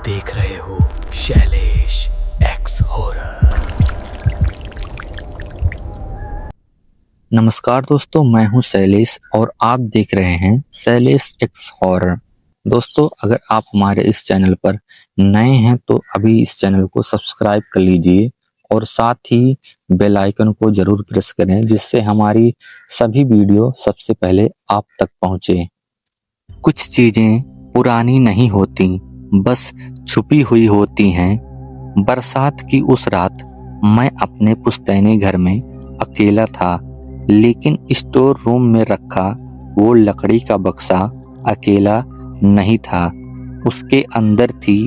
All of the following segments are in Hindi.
देख रहे हो शैलेश एक्स हॉरर। नमस्कार दोस्तों, मैं हूं शैलेश और आप देख रहे हैं शैलेश एक्स हॉरर। दोस्तों, अगर आप हमारे इस चैनल पर नए हैं तो अभी इस चैनल को सब्सक्राइब कर लीजिए और साथ ही बेल आइकन को जरूर प्रेस करें, जिससे हमारी सभी वीडियो सबसे पहले आप तक पहुंचे। कुछ चीजें पुरानी नहीं होती, बस छुपी हुई होती हैं। बरसात की उस रात मैं अपने पुश्तैनी घर में अकेला था, लेकिन स्टोर रूम में रखा वो लकड़ी का बक्सा अकेला नहीं था। उसके अंदर थी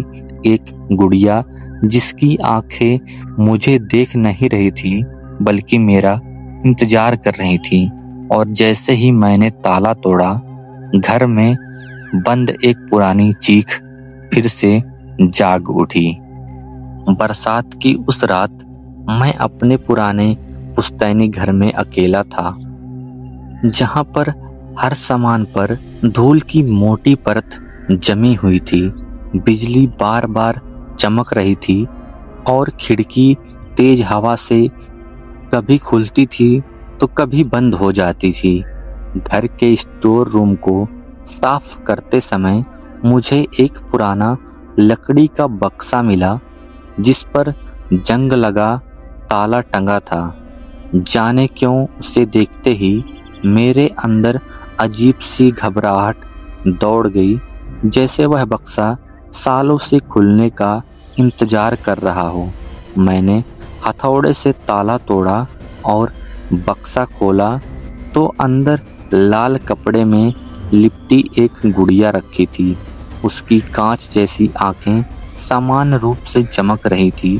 एक गुड़िया जिसकी आंखें मुझे देख नहीं रही थी, बल्कि मेरा इंतजार कर रही थी। और जैसे ही मैंने ताला तोड़ा, घर में बंद एक पुरानी चीख फिर से जाग उठी। बरसात की उस रात मैं अपने पुराने पुश्तैनी घर में अकेला था, जहां पर हर सामान पर धूल की मोटी परत जमी हुई थी। बिजली बार बार चमक रही थी और खिड़की तेज हवा से कभी खुलती थी तो कभी बंद हो जाती थी। घर के स्टोर रूम को साफ करते समय मुझे एक पुराना लकड़ी का बक्सा मिला, जिस पर जंग लगा ताला टंगा था। जाने क्यों उसे देखते ही मेरे अंदर अजीब सी घबराहट दौड़ गई, जैसे वह बक्सा सालों से खुलने का इंतजार कर रहा हो। मैंने हथौड़े से ताला तोड़ा और बक्सा खोला तो अंदर लाल कपड़े में लिपटी एक गुड़िया रखी थी। उसकी कांच जैसी आंखें समान रूप से चमक रही थी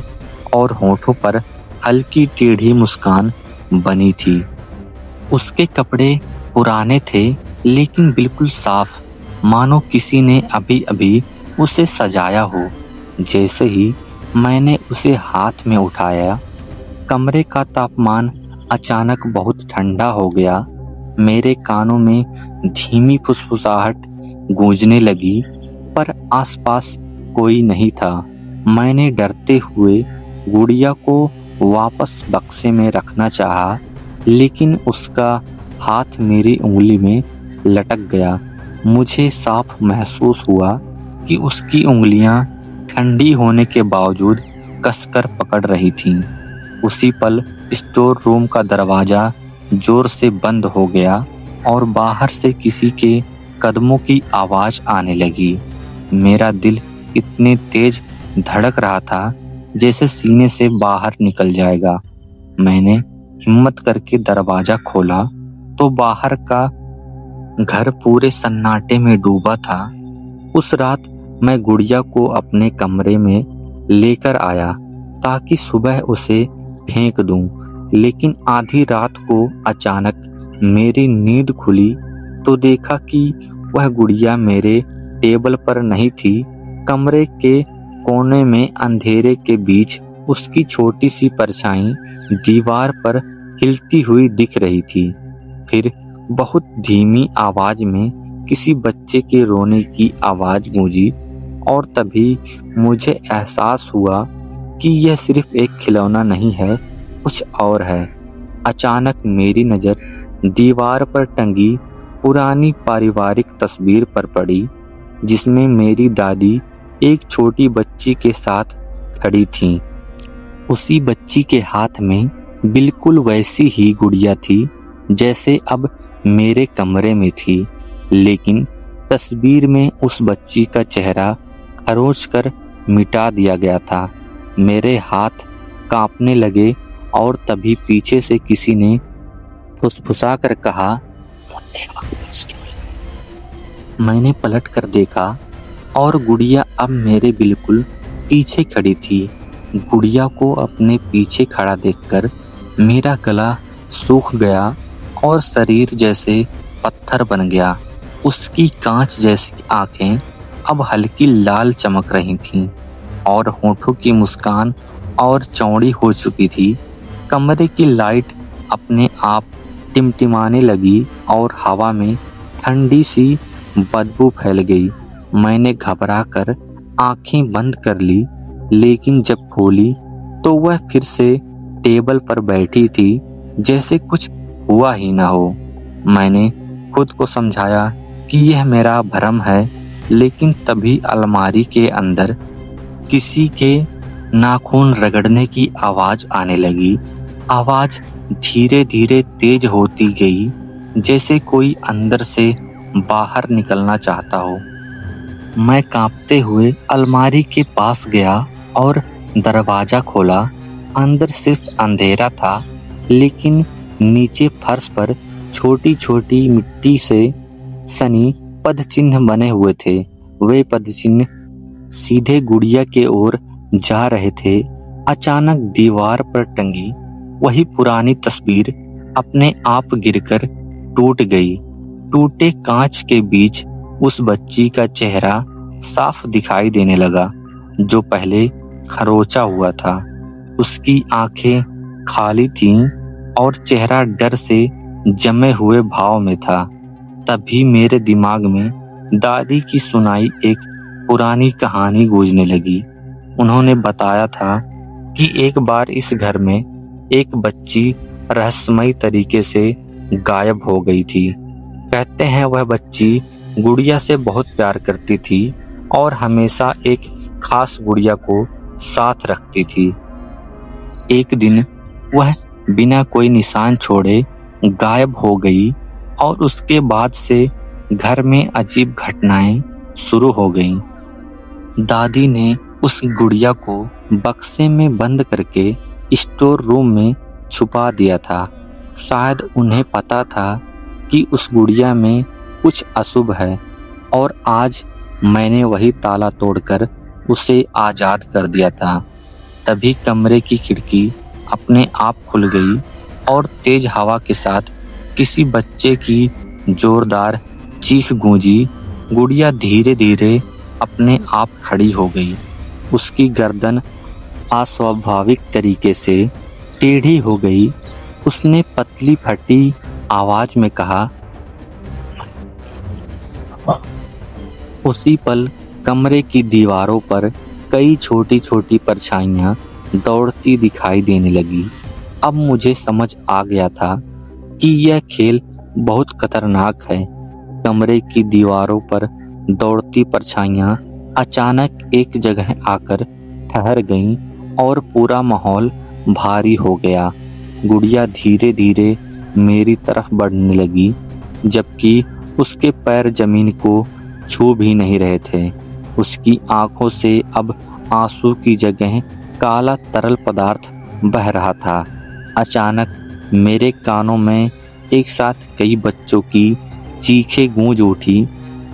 और होठों पर हल्की टेढ़ी मुस्कान बनी थी। उसके कपड़े पुराने थे, लेकिन बिल्कुल साफ, मानो किसी ने अभी अभी उसे सजाया हो। जैसे ही मैंने उसे हाथ में उठाया, कमरे का तापमान अचानक बहुत ठंडा हो गया। मेरे कानों में धीमी फुसफुसाहट गूंजने लगी, पर आसपास कोई नहीं था। मैंने डरते हुए गुड़िया को वापस बक्से में रखना चाहा, लेकिन उसका हाथ मेरी उंगली में लटक गया। मुझे साफ महसूस हुआ कि उसकी उंगलियां ठंडी होने के बावजूद कसकर पकड़ रही थीं। उसी पल स्टोर रूम का दरवाजा जोर से बंद हो गया और बाहर से किसी के कदमों की आवाज आने लगी। मेरा दिल इतने तेज धड़क रहा था जैसे सीने से बाहर निकल जाएगा। मैंने हिम्मत करके दरवाजा खोला तो बाहर का घर पूरे सन्नाटे में डूबा था। उस रात मैं गुड़िया को अपने कमरे में लेकर आया ताकि सुबह उसे फेंक दूं, लेकिन आधी रात को अचानक मेरी नींद खुली तो देखा कि वह गुड़िया मेरे टेबल पर नहीं थी। कमरे के कोने में अंधेरे के बीच उसकी छोटी सी परछाई दीवार पर हिलती हुई दिख रही थी। फिर बहुत धीमी आवाज में किसी बच्चे के रोने की आवाज गूंजी और तभी मुझे एहसास हुआ कि यह सिर्फ एक खिलौना नहीं है, कुछ और है। अचानक मेरी नज़र दीवार पर टंगी पुरानी पारिवारिक तस्वीर पर पड़ी, जिसमें मेरी दादी एक छोटी बच्ची के साथ खड़ी थीं। उसी बच्ची के हाथ में बिल्कुल वैसी ही गुड़िया थी जैसे अब मेरे कमरे में थी, लेकिन तस्वीर में उस बच्ची का चेहरा खरोंच कर मिटा दिया गया था। मेरे हाथ कांपने लगे और तभी पीछे से किसी ने फुसफुसा कर कहा, मुझे वापस क्यों लाए? मैंने पलट कर देखा और गुड़िया अब मेरे बिल्कुल पीछे खड़ी थी। गुड़िया को अपने पीछे खड़ा देखकर मेरा गला सूख गया और शरीर जैसे पत्थर बन गया। उसकी कांच जैसी आंखें अब हल्की लाल चमक रही थीं और होठों की मुस्कान और चौड़ी हो चुकी थी। कमरे की लाइट अपने आप टिमटिमाने लगी और हवा में ठंडी सी बदबू फैल गई। मैंने घबरा कर आंखें बंद कर ली, लेकिन जब खोली तो वह फिर से टेबल पर बैठी थी जैसे कुछ हुआ ही ना हो। मैंने खुद को समझाया कि यह मेरा भ्रम है, लेकिन तभी अलमारी के अंदर किसी के नाखून रगड़ने की आवाज आने लगी। आवाज धीरे धीरे तेज होती गई, जैसे कोई अंदर से बाहर निकलना चाहता हो। मैं कांपते हुए अलमारी के पास गया और दरवाजा खोला। अंदर सिर्फ अंधेरा था, लेकिन नीचे फर्श पर छोटी छोटी मिट्टी से सनी पदचिन्ह बने हुए थे। वे पदचिन्ह सीधे गुड़िया के ओर जा रहे थे। अचानक दीवार पर टंगी वही पुरानी तस्वीर अपने आप गिरकर टूट गई। टूटे कांच के बीच उस बच्ची का चेहरा साफ दिखाई देने लगा, जो पहले खरोचा हुआ था। उसकी आंखें खाली थीं और चेहरा डर से जमे हुए भाव में था। तभी मेरे दिमाग में दादी की सुनाई एक पुरानी कहानी गूंजने लगी। उन्होंने बताया था कि एक बार इस घर में एक बच्ची रहस्यमयी तरीके से गायब हो गई थी। कहते हैं वह बच्ची गुड़िया से बहुत प्यार करती थी और हमेशा एक खास गुड़िया को साथ रखती थी। एक दिन वह बिना कोई निशान छोड़े गायब हो गई और उसके बाद से घर में अजीब घटनाएं शुरू हो गईं। दादी ने उस गुड़िया को बक्से में बंद करके स्टोर रूम में छुपा दिया था। शायद उन्हें पता था कि उस गुड़िया में कुछ अशुभ है, और आज मैंने वही ताला तोड़कर उसे आजाद कर दिया था। तभी कमरे की खिड़की अपने आप खुल गई और तेज हवा के साथ किसी बच्चे की जोरदार चीख गूंजी। गुड़िया धीरे धीरे अपने आप खड़ी हो गई। उसकी गर्दन अस्वाभाविक तरीके से टेढ़ी हो गई। उसने पतली फटी आवाज में कहा। उसी पल कमरे की दीवारों पर कई छोटी छोटी परछाइयां दौड़ती दिखाई देने लगी। अब मुझे समझ आ गया था कि यह खेल बहुत खतरनाक है। कमरे की दीवारों पर दौड़ती परछाइयां अचानक एक जगह आकर ठहर गईं और पूरा माहौल भारी हो गया। गुड़िया धीरे धीरे मेरी तरफ बढ़ने लगी, जबकि उसके पैर जमीन को छू भी नहीं रहे थे। उसकी आंखों से अब आंसू की जगह काला तरल पदार्थ बह रहा था। अचानक मेरे कानों में एक साथ कई बच्चों की चीखें गूंज उठी।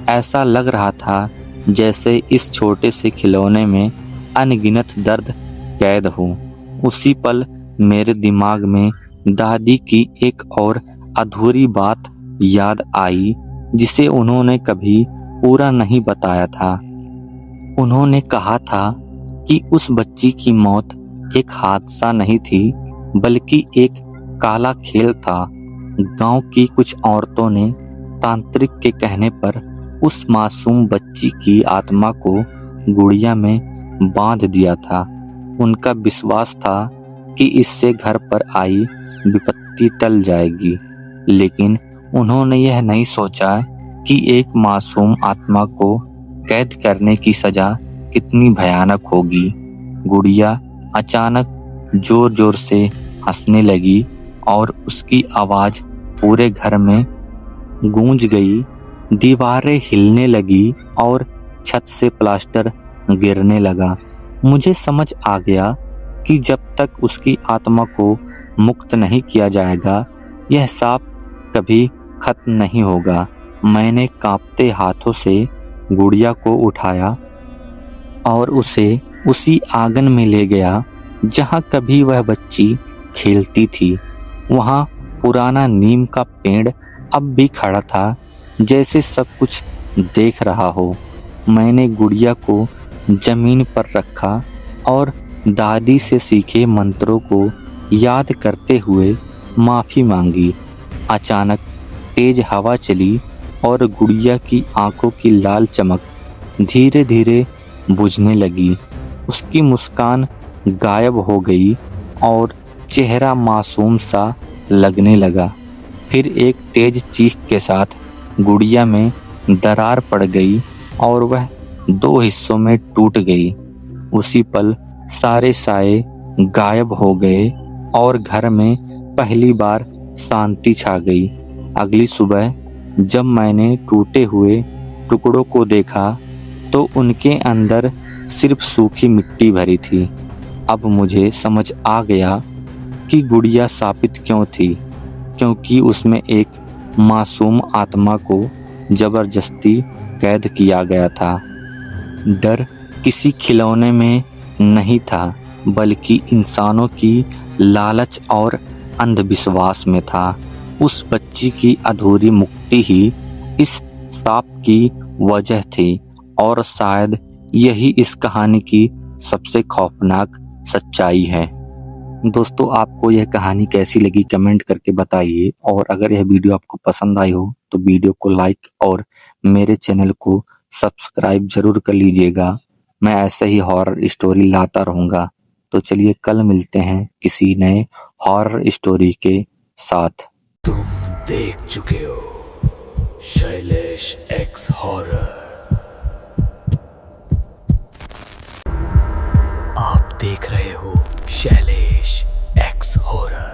ऐसा लग रहा था जैसे इस छोटे से खिलौने में अनगिनत दर्द कैद हो। उसी पल मेरे दिमाग में दादी की एक और अधूरी बात याद आई, जिसे उन्होंने कभी पूरा नहीं बताया था। उन्होंने कहा था कि उस बच्ची की मौत एक हादसा नहीं थी, बल्कि एक काला खेल था। गांव की कुछ औरतों ने तांत्रिक के कहने पर उस मासूम बच्ची की आत्मा को गुड़िया में बांध दिया था। उनका विश्वास था कि इससे घर पर आई विपत्ति टल जाएगी, लेकिन उन्होंने यह नहीं सोचा कि एक मासूम आत्मा को कैद करने की सजा कितनी भयानक होगी। गुड़िया अचानक जोर जोर से हंसने लगी और उसकी आवाज पूरे घर में गूंज गई। दीवारें हिलने लगी और छत से प्लास्टर गिरने लगा। मुझे समझ आ गया कि जब तक उसकी आत्मा को मुक्त नहीं किया जाएगा, यह सांप कभी खत्म नहीं होगा। मैंने कांपते हाथों से गुड़िया को उठाया और उसे उसी आंगन में ले गया जहां कभी वह बच्ची खेलती थी। वहां पुराना नीम का पेड़ अब भी खड़ा था, जैसे सब कुछ देख रहा हो। मैंने गुड़िया को जमीन पर रखा और दादी से सीखे मंत्रों को याद करते हुए माफी मांगी। अचानक तेज हवा चली और गुड़िया की आंखों की लाल चमक धीरे धीरे बुझने लगी। उसकी मुस्कान गायब हो गई और चेहरा मासूम सा लगने लगा। फिर एक तेज चीख के साथ गुड़िया में दरार पड़ गई और वह 2 हिस्सों में टूट गई। उसी पल सारे साए गायब हो गए और घर में पहली बार शांति छा गई। अगली सुबह जब मैंने टूटे हुए टुकड़ों को देखा तो उनके अंदर सिर्फ सूखी मिट्टी भरी थी। अब मुझे समझ आ गया कि गुड़िया शापित क्यों थी, क्योंकि उसमें एक मासूम आत्मा को जबरदस्ती कैद किया गया था। डर किसी खिलौने में नहीं था, बल्कि इंसानों की लालच और अंधविश्वास में था। उस बच्ची की अधूरी मुक्ति ही इस सांप की वजह थी और शायद यही इस कहानी की सबसे खौफनाक सच्चाई है। दोस्तों, आपको यह कहानी कैसी लगी कमेंट करके बताइए, और अगर यह वीडियो आपको पसंद आई हो तो वीडियो को लाइक और मेरे चैनल को सब्सक्राइब जरूर कर लीजिएगा। मैं ऐसे ही हॉरर स्टोरी लाता रहूंगा। तो चलिए कल मिलते हैं किसी नए हॉरर स्टोरी के साथ। तुम देख चुके हो शैलेश एक्स हॉरर। आप देख रहे हो शैलेश एक्स हॉरर।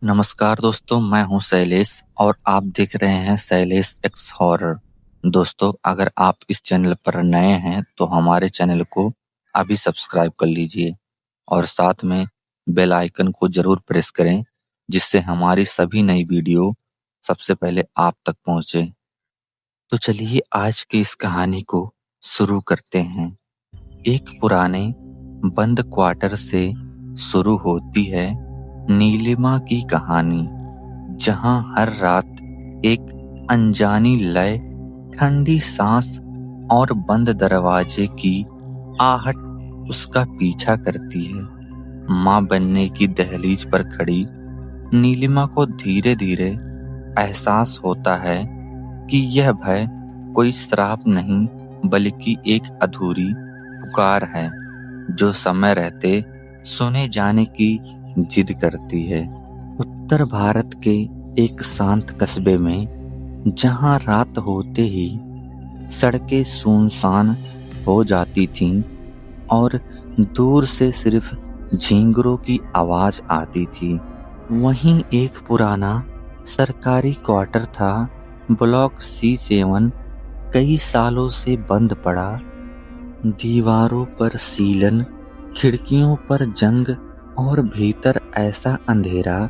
नमस्कार दोस्तों, मैं हूं शैलेश और आप देख रहे हैं शैलेश एक्स हॉरर। दोस्तों, अगर आप इस चैनल पर नए हैं तो हमारे चैनल को अभी सब्सक्राइब कर लीजिए और साथ में बेल आइकन को जरूर प्रेस करें, जिससे हमारी सभी नई वीडियो सबसे पहले आप तक पहुंचे। तो चलिए आज की इस कहानी को शुरू करते हैं। एक पुराने बंद क्वार्टर से शुरू होती है नीलिमा की कहानी, जहां हर रात एक अनजानी लय, ठंडी सांस और बंद दरवाजे की आहट उसका पीछा करती है। माँ बनने की दहलीज पर खड़ी नीलिमा को धीरे धीरे एहसास होता है कि यह भय कोई श्राप नहीं, बल्कि एक अधूरी पुकार है जो समय रहते सुने जाने की जिद करती है। उत्तर भारत के एक शांत कस्बे में, जहां रात होते ही सड़कें सुनसान हो जाती थीं और दूर से सिर्फ झींगरों की आवाज आती थी, वहीं एक पुराना सरकारी क्वार्टर था। ब्लॉक C7 कई सालों से बंद पड़ा। दीवारों पर सीलन, खिड़कियों पर जंग और भीतर ऐसा अंधेरा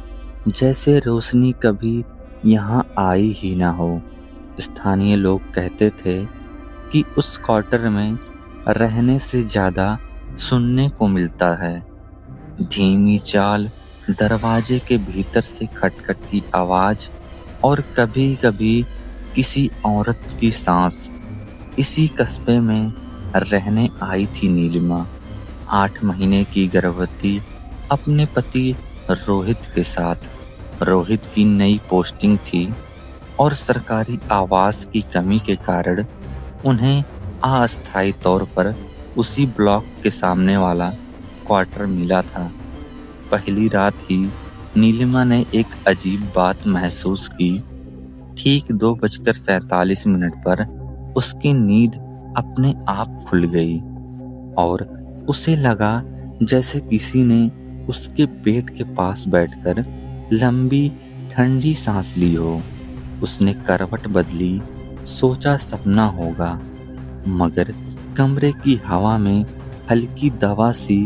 जैसे रोशनी कभी यहाँ आई ही ना हो। स्थानीय लोग कहते थे कि उस क्वार्टर में रहने से ज्यादा सुनने को मिलता है। धीमी चाल, दरवाजे के भीतर से खटखट की आवाज और कभी कभी किसी औरत की सांस। इसी कस्बे में रहने आई थी नीलिमा, 8 महीने की गर्भवती, अपने पति रोहित के साथ। रोहित की नई पोस्टिंग थी और सरकारी आवास की कमी के कारण उन्हें अस्थायी तौर पर उसी ब्लॉक के सामने वाला क्वार्टर मिला था। पहली रात ही नीलिमा ने एक अजीब बात महसूस की। ठीक 2:47 पर उसकी नींद अपने आप खुल गई और उसे लगा जैसे किसी ने उसके पेट के पास बैठकर लंबी ठंडी सांस ली हो। उसने करवट बदली, सोचा सपना होगा, मगर कमरे की हवा में हल्की दवा सी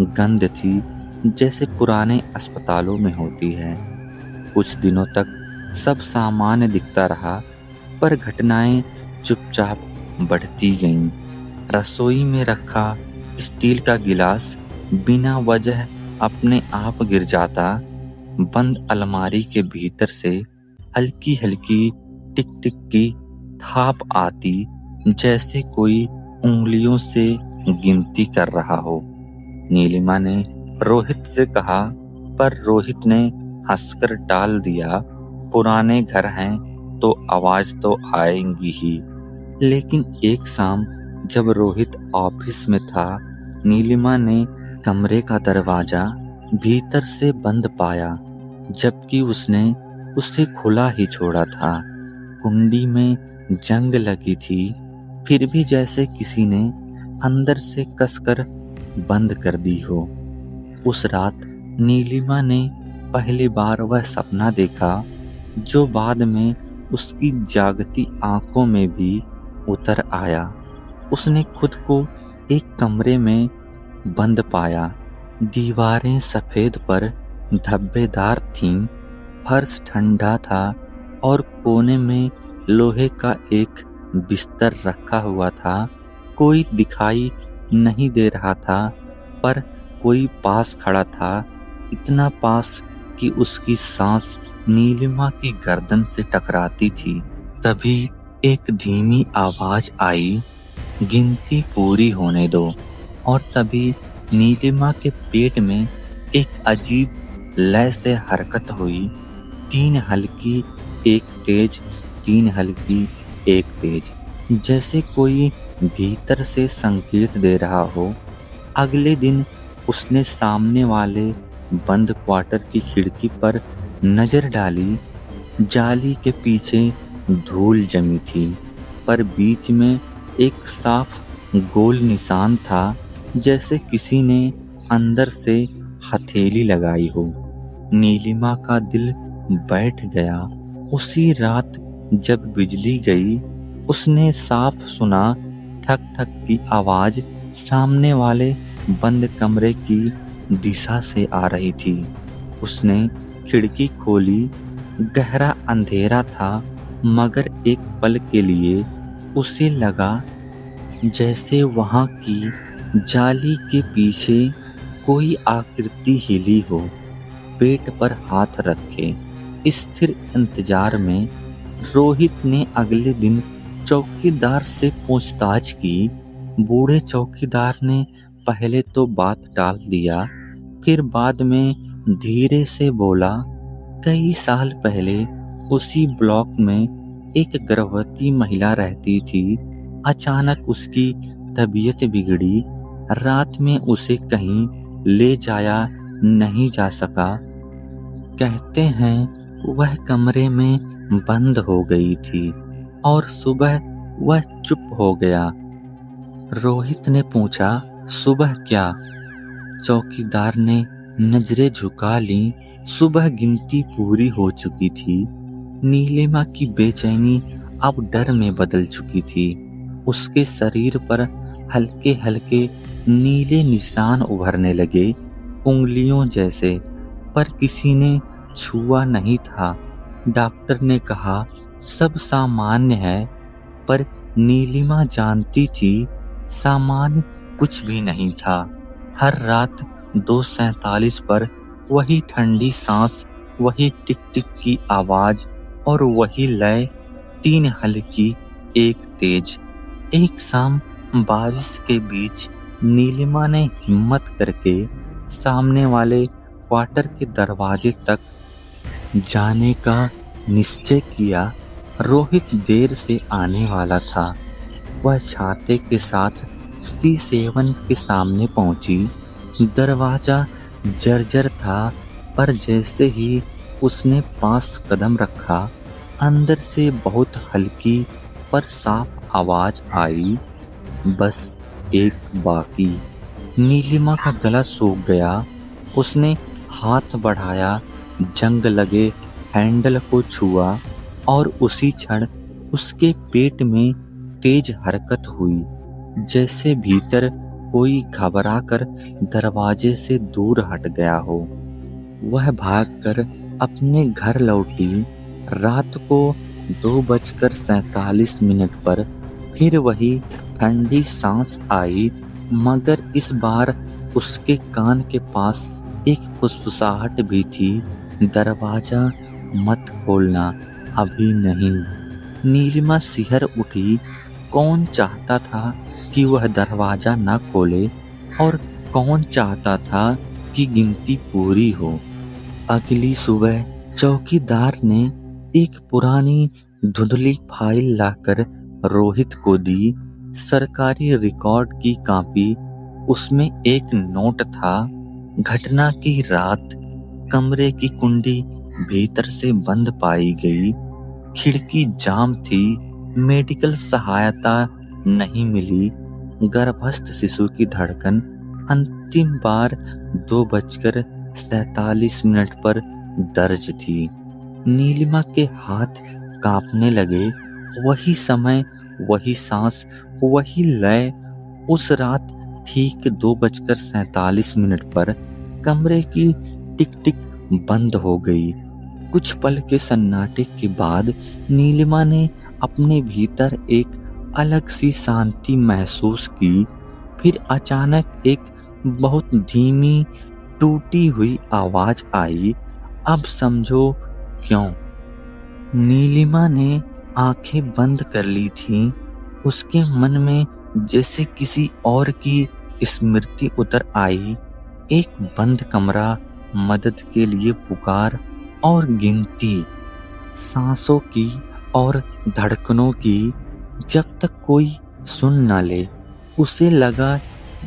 गंध थी, जैसे पुराने अस्पतालों में होती है। कुछ दिनों तक सब सामान्य दिखता रहा, पर घटनाएं चुपचाप बढ़ती गईं। रसोई में रखा स्टील का गिलास बिना वजह अपने आप गिर जाता। बंद अलमारी के भीतर से हल्की हल्की टिक टिक की थाप आती, जैसे कोई उंगलियों से गिनती कर रहा हो। नीलिमा ने रोहित से कहा, पर रोहित ने हंसकर टाल दिया, पुराने घर हैं तो आवाज तो आएंगी ही। लेकिन एक शाम जब रोहित ऑफिस में था, नीलिमा ने कमरे का दरवाजा भीतर से बंद पाया, जबकि उसने उसे खुला ही छोड़ा था। कुंडी में जंग लगी थी, फिर भी जैसे किसी ने अंदर से कसकर बंद कर दी हो। उस रात नीलिमा ने पहली बार वह सपना देखा जो बाद में उसकी जागती आंखों में भी उतर आया। उसने खुद को एक कमरे में बंद पाया। दीवारें सफेद पर धब्बेदार थीं, फर्श ठंडा था और कोने में लोहे का एक बिस्तर रखा हुआ था। कोई दिखाई नहीं दे रहा था, पर कोई पास खड़ा था, इतना पास कि उसकी सांस नीलिमा की गर्दन से टकराती थी। तभी एक धीमी आवाज आई, गिनती पूरी होने दो। और तभी नीलिमा के पेट में एक अजीब लय से हरकत हुई। 3 हल्की, 1 तेज, 3 हल्की, 1 तेज, जैसे कोई भीतर से संकेत दे रहा हो। अगले दिन उसने सामने वाले बंद क्वार्टर की खिड़की पर नजर डाली। जाली के पीछे धूल जमी थी, पर बीच में एक साफ गोल निशान था, जैसे किसी ने अंदर से हथेली लगाई हो। नीलिमा का दिल बैठ गया। उसी रात जब बिजली गई, उसने साफ सुना ठक ठक की आवाज सामने वाले बंद कमरे की दिशा से आ रही थी। उसने खिड़की खोली। गहरा अंधेरा था, मगर एक पल के लिए उसे लगा जैसे वहां की जाली के पीछे कोई आकृति हिली हो। पेट पर हाथ रखे स्थिर इंतजार में रोहित ने अगले दिन चौकीदार से पूछताछ की। बूढ़े चौकीदार ने पहले तो बात टाल दिया, फिर बाद में धीरे से बोला, कई साल पहले उसी ब्लॉक में एक गर्भवती महिला रहती थी। अचानक उसकी तबीयत बिगड़ी। रात में उसे कहीं ले जाया नहीं जा सका। कहते हैं वह कमरे में बंद हो गई थी और सुबह वह चुप हो गया। रोहित ने पूछा, सुबह क्या? चौकीदार ने नजरें झुका ली। सुबह गिनती पूरी हो चुकी थी। नीलिमा की बेचैनी अब डर में बदल चुकी थी। उसके शरीर पर हल्के हल्के नीले निशान उभरने लगे, उंगलियों जैसे, पर किसी ने छुआ नहीं था। डॉक्टर ने कहा सब सामान्य है, पर नीलिमा जानती थी सामान्य कुछ भी नहीं था। हर रात 2:47 पर वही ठंडी सांस, वही टिक टिक की आवाज और वही लय, 3 हल्की, 1 तेज। एक शाम बारिश के बीच नीलिमा ने हिम्मत करके सामने वाले क्वार्टर के दरवाजे तक जाने का निश्चय किया। रोहित देर से आने वाला था। वह छाते के साथ C7 के सामने पहुंची। दरवाजा जर्जर था, पर जैसे ही उसने 5 कदम रखा, अंदर से बहुत हल्की पर साफ आवाज आई, बस एक बाकी। नीलिमा का गला सूख गया। उसने हाथ बढ़ाया, जंग लगे हैंडल को छुआ और उसी क्षण उसके पेट में तेज हरकत हुई, जैसे भीतर कोई घबराकर दरवाजे से दूर हट गया हो। वह भागकर अपने घर लौटी। रात को 2:47 पर फिर वही ठंडी सांस आई, मगर इस बार उसके कान के पास एक फुसफुसाहट भी थी, दरवाजा मत खोलना, अभी नहीं। नीलिमा सिहर उठी। कौन चाहता था कि वह दरवाजा न खोले, और कौन चाहता था कि गिनती पूरी हो। अगली सुबह चौकीदार ने एक पुरानी धुंधली फाइल लाकर रोहित को दी। सरकारी रिकॉर्ड की कॉपी, उसमें एक नोट था। घटना की रात कमरे की कुंडी भीतर से बंद पाई गई। खिड़की जाम थी। मेडिकल सहायता नहीं मिली। गर्भस्थ शिशु की धड़कन अंतिम बार 2:47 पर दर्ज थी। नीलिमा के हाथ कांपने लगे। वही समय, वही सांस, वही लय। उस रात ठीक 2:47 पर कमरे की टिक टिक बंद हो गई। कुछ पल के सन्नाटे के बाद नीलिमा ने अपने भीतर एक अलग सी शांति महसूस की। फिर अचानक एक बहुत धीमी टूटी हुई आवाज आई, अब समझो क्यों। नीलिमा ने आंखें बंद कर ली थीं। उसके मन में जैसे किसी और की स्मृति उतर आई। एक बंद कमरा, मदद के लिए पुकार और गिनती, सांसों की और धड़कनों की, जब तक कोई सुन न ले। उसे लगा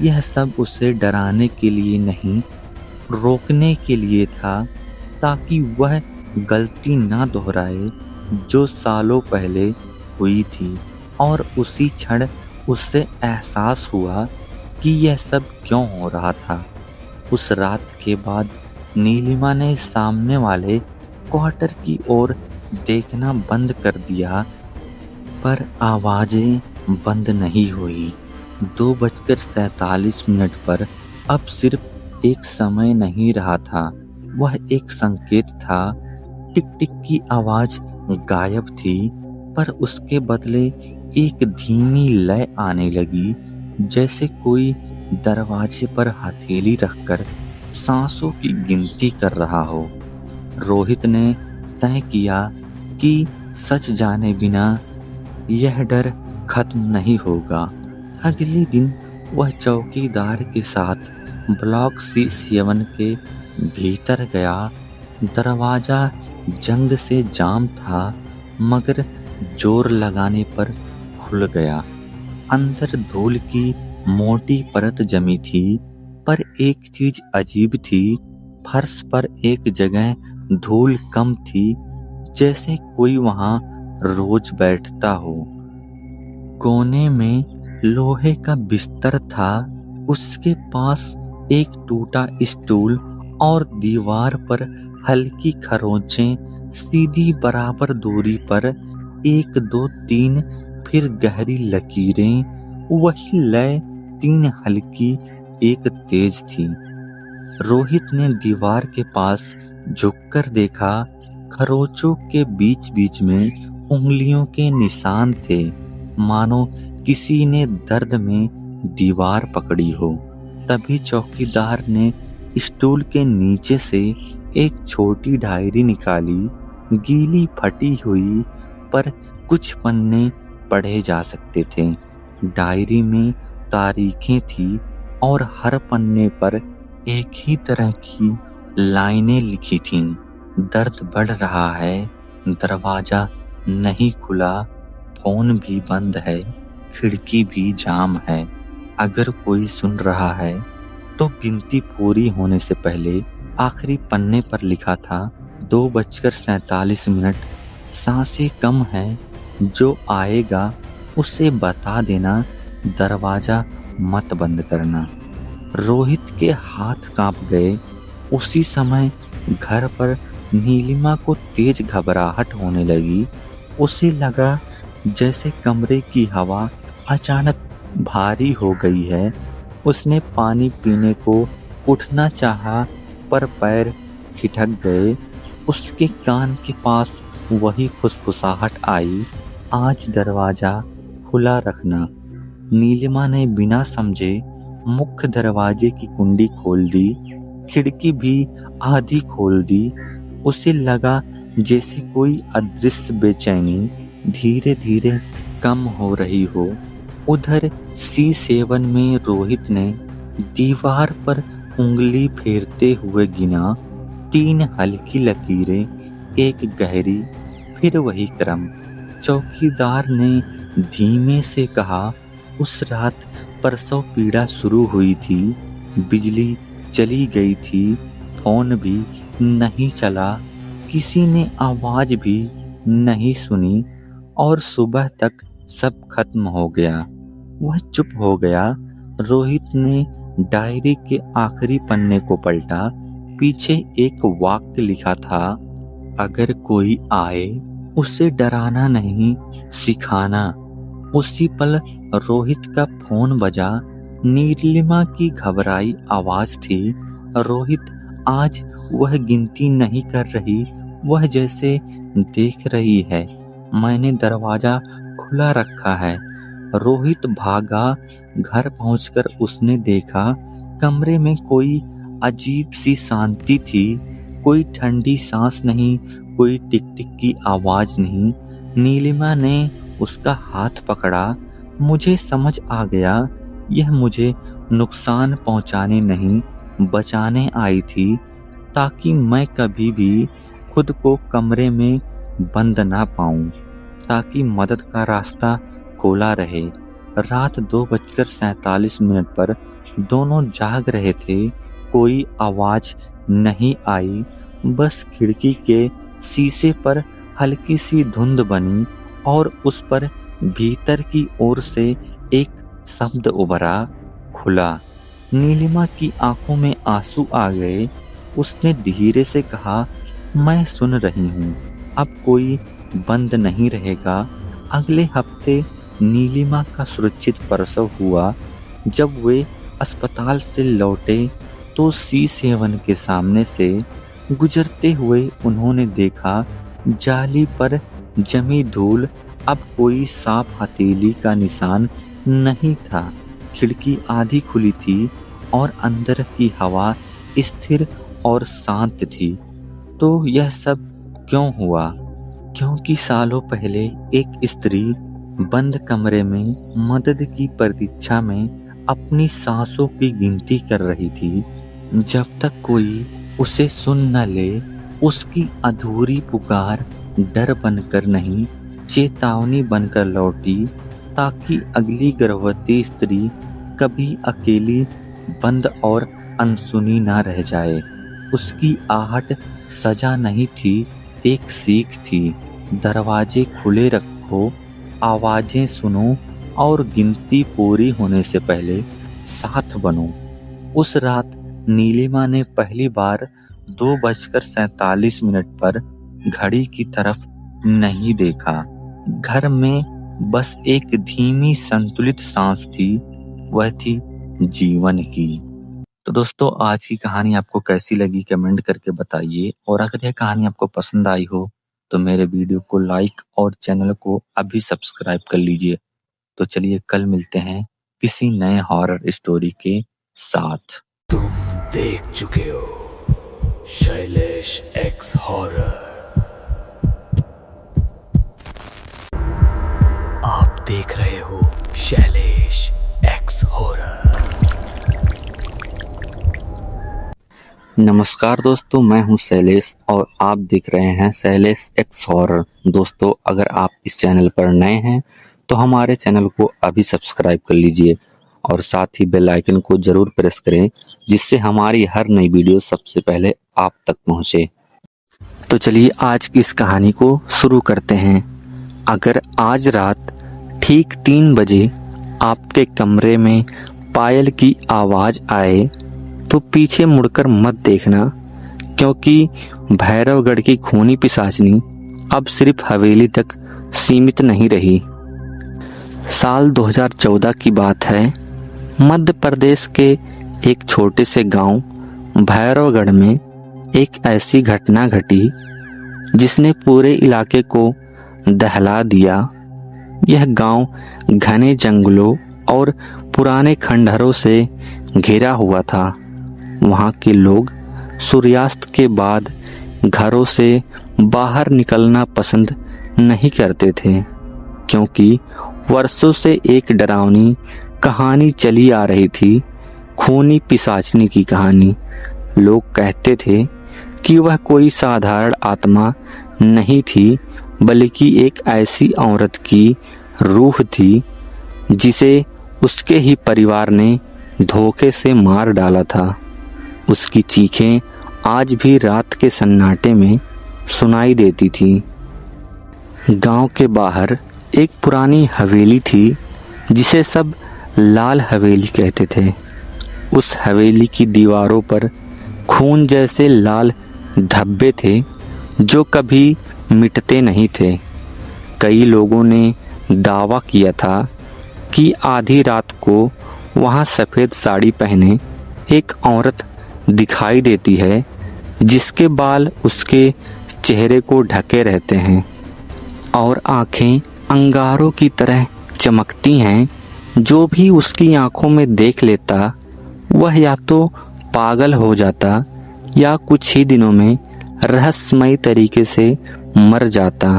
यह सब उसे डराने के लिए नहीं, रोकने के लिए था, ताकि वह गलती ना दोहराए जो सालों पहले हुई थी। और उसी क्षण उससे एहसास हुआ कि यह सब क्यों हो रहा था। उस रात के बाद नीलिमा ने सामने वाले क्वार्टर की ओर देखना बंद कर दिया, पर आवाजें बंद नहीं हुई। 2:47 पर अब सिर्फ एक समय नहीं रहा था, वह एक संकेत था। टिक टिक की आवाज गायब थी, पर उसके बदले एक धीमी लय आने लगी, जैसे कोई दरवाजे पर हथेली रखकर सांसों की गिनती कर रहा हो। रोहित ने तय किया कि सच जाने बिना यह डर खत्म नहीं होगा। अगले दिन वह चौकीदार के साथ ब्लॉक C7 के भीतर गया। दरवाजा जंग से जाम था, मगर जोर लगाने पर खुल गया। अंदर धूल की मोटी परत जमी थी, पर एक चीज अजीब थी। फर्श पर एक जगह धूल कम थी, जैसे कोई वहां रोज बैठता हो। कोने में लोहे का बिस्तर था, उसके पास एक टूटा स्टूल और दीवार पर हल्की खरोंचें। सीधी बराबर दूरी पर 1 2 3 फिर गहरी लकीरें। वही लय, 3 हल्की, 1 तेज थी। रोहित ने दीवार के पास झुककर देखा। खरोंचों के बीच बीच में उंगलियों के निशान थे, मानो किसी ने दर्द में दीवार पकड़ी हो। तभी चौकीदार ने स्टूल के नीचे से एक छोटी डायरी निकाली। गीली, फटी हुई, पर कुछ पन्ने पढ़े जा सकते थे। डायरी में तारीखें थी और हर पन्ने पर एक ही तरह की लाइनें लिखी थीं। दर्द बढ़ रहा है, दरवाजा नहीं खुला, फोन भी बंद है, खिड़की भी जाम है। अगर कोई सुन रहा है तो गिनती पूरी होने से पहले आखिरी पन्ने पर लिखा था 2:47। सांसें कम है, जो आएगा उसे बता देना, दरवाजा मत बंद करना। रोहित के हाथ कांप गए। उसी समय घर पर नीलिमा को तेज घबराहट होने लगी। उसे लगा जैसे कमरे की हवा अचानक भारी हो गई है। उसने पानी पीने को उठना चाहा, पर पैर ठिठक गए। उसके कान के पास वही फुसफुसाहट आई, आज दरवाजा खुला रखना। नीलिमा ने बिना समझे मुख्य दरवाजे की कुंडी खोल दी, खिड़की भी आधी खोल दी। उसे लगा जैसे कोई अदृश्य बेचैनी धीरे धीरे कम हो रही हो। उधर C7 में रोहित ने दीवार पर उंगली फेरते हुए गिना। 3 हल्की लकीरें, 1 गहरी, फिर वही क्रम। चौकीदार ने धीमे से कहा, उस रात प्रसव पीड़ा शुरू हुई थी, बिजली चली गई थी, फोन भी नहीं चला, किसी ने आवाज भी नहीं सुनी और सुबह तक सब खत्म हो गया। वह चुप हो गया। रोहित ने डायरी के आखिरी पन्ने को पलटा। पीछे एक वाक्य लिखा था, अगर कोई आए उसे डराना नहीं, सिखाना। उसी पल रोहित का फोन बजा। नीलिमा की घबराई आवाज थी। रोहित, आज वह गिनती नहीं कर रही, वह जैसे देख रही है। मैंने दरवाजा खुला रखा है। रोहित भागा। घर पहुंचकर उसने देखा कमरे में कोई अजीब सी शांति थी। कोई ठंडी सांस नहीं, कोई टिक टिक की आवाज नहीं। नीलिमा ने उसका हाथ पकड़ा। मुझे समझ आ गया, यह मुझे नुकसान पहुंचाने नहीं, बचाने आई थी, ताकि मैं कभी भी खुद को कमरे में बंद ना पाऊं, ताकि मदद का रास्ता खोला रहे। रात 2:47 पर दोनों जाग रहे थे। कोई आवाज नहीं आई, बस खिड़की के शीशे पर हल्की सी धुंध बनी और उस पर भीतर की ओर से एक शब्द उभरा, खुला। नीलिमा की आंखों में आंसू आ गए। उसने धीरे से कहा, मैं सुन रही हूँ, अब कोई बंद नहीं रहेगा। अगले हफ्ते नीलिमा का सुरक्षित प्रसव हुआ। जब वे अस्पताल से लौटे तो C7 के सामने से गुजरते हुए उन्होंने देखा जाली पर जमी धूल। अब कोई सांप हथेली का निशान नहीं था। खिड़की आधी खुली थी और अंदर की हवा स्थिर और शांत थी। तो यह सब क्यों हुआ? क्योंकि सालों पहले एक स्त्री बंद कमरे में मदद की प्रतीक्षा में अपनी सांसों की गिनती कर रही थी। जब तक कोई उसे सुन न ले, उसकी अधूरी पुकार डर बनकर नहीं, चेतावनी बनकर लौटी, ताकि अगली गर्भवती स्त्री कभी अकेली, बंद और अनसुनी ना रह जाए। उसकी आहट सजा नहीं थी, एक सीख थी। दरवाजे खुले रखो, आवाजें सुनो और गिनती पूरी होने से पहले साथ बनो। उस रात नीलिमा ने पहली बार 2:47 पर घड़ी की तरफ नहीं देखा। घर में बस एक धीमी संतुलित सांस थी, वह थी जीवन की। तो दोस्तों, आज की कहानी आपको कैसी लगी कमेंट करके बताइए। और अगर यह कहानी आपको पसंद आई हो तो मेरे वीडियो को लाइक और चैनल को अभी सब्सक्राइब कर लीजिए। तो चलिए कल मिलते हैं किसी नए हॉरर स्टोरी के साथ। तुम देख चुके हो शैलेश एक्स हॉरर। आप देख रहे हो शैलेश एक्स हॉरर। नमस्कार दोस्तों, मैं हूं शैलेश और आप देख रहे हैं शैलेश एक्स हॉरर। दोस्तों, अगर आप इस चैनल पर नए हैं तो हमारे चैनल को अभी सब्सक्राइब कर लीजिए और साथ ही बेल आइकन को जरूर प्रेस करें, जिससे हमारी हर नई वीडियो सबसे पहले आप तक पहुंचे। तो चलिए आज की इस कहानी को शुरू करते हैं। अगर आज रात ठीक 3 बजे आपके कमरे में पायल की आवाज आए तो पीछे मुड़कर मत देखना, क्योंकि भैरवगढ़ की खूनी पिशाचनी अब सिर्फ हवेली तक सीमित नहीं रही। साल 2014 की बात है। मध्य प्रदेश के एक छोटे से गांव भैरवगढ़ में एक ऐसी घटना घटी जिसने पूरे इलाके को दहला दिया। यह गांव घने जंगलों और पुराने खंडहरों से घिरा हुआ था। वहां के लोग सूर्यास्त के बाद घरों से बाहर निकलना पसंद नहीं करते थे, क्योंकि वर्षों से एक डरावनी कहानी चली आ रही थी, खूनी पिशाचनी की कहानी। लोग कहते थे कि वह कोई साधारण आत्मा नहीं थी, बल्कि एक ऐसी औरत की रूह थी जिसे उसके ही परिवार ने धोखे से मार डाला था। उसकी चीखें आज भी रात के सन्नाटे में सुनाई देती थी। गांव के बाहर एक पुरानी हवेली थी जिसे सब लाल हवेली कहते थे। उस हवेली की दीवारों पर खून जैसे लाल धब्बे थे जो कभी मिटते नहीं थे। कई लोगों ने दावा किया था कि आधी रात को वहां सफ़ेद साड़ी पहने एक औरत दिखाई देती है जिसके बाल उसके चेहरे को ढके रहते हैं और आंखें अंगारों की तरह चमकती हैं। जो भी उसकी आंखों में देख लेता वह या तो पागल हो जाता या कुछ ही दिनों में रहस्यमयी तरीके से मर जाता।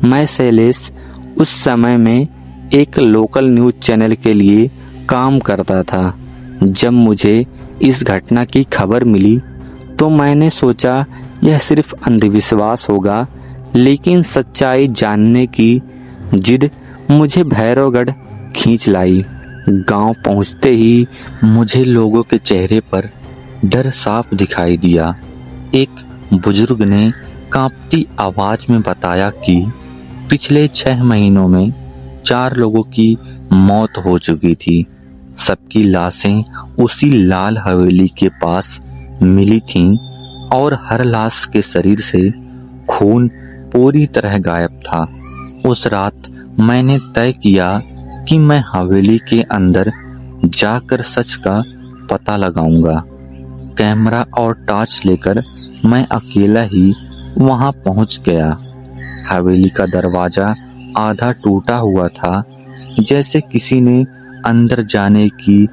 मैं शैलेश उस समय में एक लोकल न्यूज़ चैनल के लिए काम करता था। जब मुझे इस घटना की खबर मिली तो मैंने सोचा यह सिर्फ अंधविश्वास होगा, लेकिन सच्चाई जानने की जिद मुझे भैरवगढ़ खींच लाई। गांव पहुंचते ही मुझे लोगों के चेहरे पर डर साफ दिखाई दिया। एक बुजुर्ग ने कांपती आवाज में बताया कि पिछले 6 महीनों में 4 लोगों की मौत हो चुकी थी। सबकी लाशें उसी लाल हवेली के पास मिली थीं और हर लाश के शरीर से खून पूरी तरह गायब था। उस रात मैंने तय किया कि मैं हवेली के अंदर जाकर सच का पता लगाऊंगा। कैमरा और टॉर्च लेकर मैं अकेला ही वहां पहुंच गया। हवेली का दरवाजा आधा टूटा हुआ था, जैसे किसी ने अंदर जाने की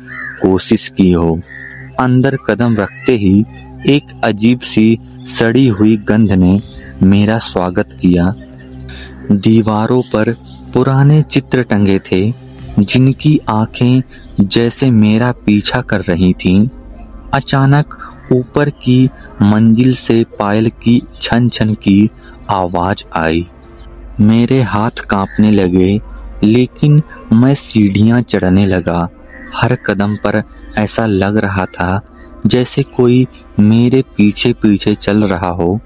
कोशिश की हो। अंदर कदम रखते ही एक अजीब सी सड़ी हुई गंध ने मेरा स्वागत किया। दीवारों पर पुराने चित्र टंगे थे जिनकी आंखें जैसे मेरा पीछा कर रही थीं। अचानक ऊपर की मंजिल से पायल की छन छन की आवाज आई। मेरे हाथ कांपने लगे, लेकिन मैं सीढ़ियां चढ़ने लगा। हर कदम पर ऐसा लग रहा था जैसे कोई मेरे पीछे पीछे चल रहा हो।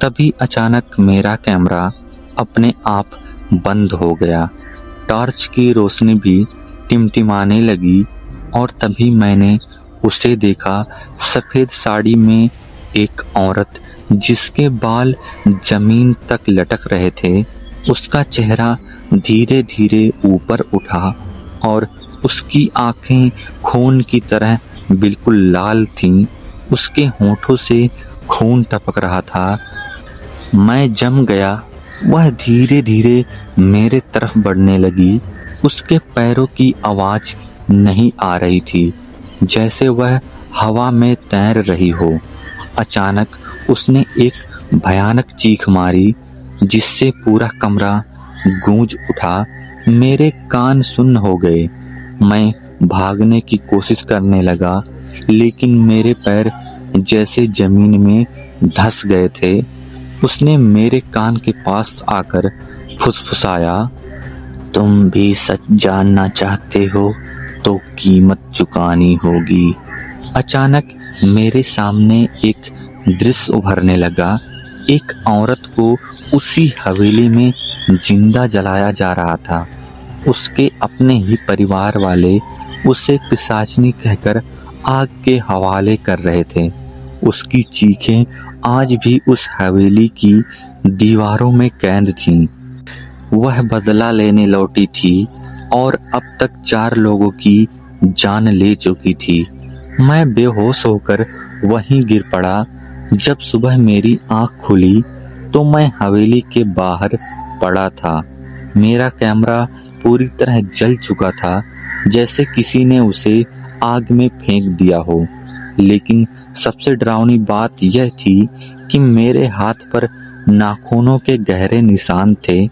तभी अचानक मेरा कैमरा अपने आप बंद हो गया। टॉर्च की रोशनी भी टिमटिमाने लगी और तभी मैंने उसे देखा। सफेद साड़ी में एक औरत जिसके बाल जमीन तक लटक रहे थे। उसका चेहरा धीरे धीरे ऊपर उठा और उसकी आंखें खून की तरह बिल्कुल लाल थीं। उसके होठों से खून टपक रहा था। मैं जम गया। वह धीरे धीरे मेरे तरफ बढ़ने लगी। उसके पैरों की आवाज नहीं आ रही थी, जैसे वह हवा में तैर रही हो। अचानक उसने एक भयानक चीख मारी जिससे पूरा कमरा गूंज उठा। मेरे कान सुन्न हो गए। मैं भागने की कोशिश करने लगा, लेकिन मेरे पैर जैसे जमीन में धंस गए थे। उसने मेरे कान के पास आकर फुसफुसाया, तुम भी सच जानना चाहते हो तो कीमत चुकानी होगी। अचानक मेरे सामने एक दृश्य उभरने लगा। एक औरत को उसी हवेली में जिंदा जलाया जा रहा था। उसके अपने ही परिवार वाले उसे पिशाचनी कहकर आग के हवाले कर रहे थे। उसकी चीखें आज भी उस हवेली की दीवारों में कैद थीं। वह बदला लेने लौटी थी और अब तक 4 लोगों की जान ले चुकी थी। मैं बेहोश होकर वहीं गिर पड़ा। जब सुबह मेरी आंख खुली तो मैं हवेली के बाहर पड़ा था। मेरा कैमरा पूरी तरह जल चुका था, जैसे किसी ने उसे आग में फेंक दिया हो। लेकिन सबसे डरावनी बात यह थी कि मेरे हाथ पर नाखूनों के गहरे निशान थे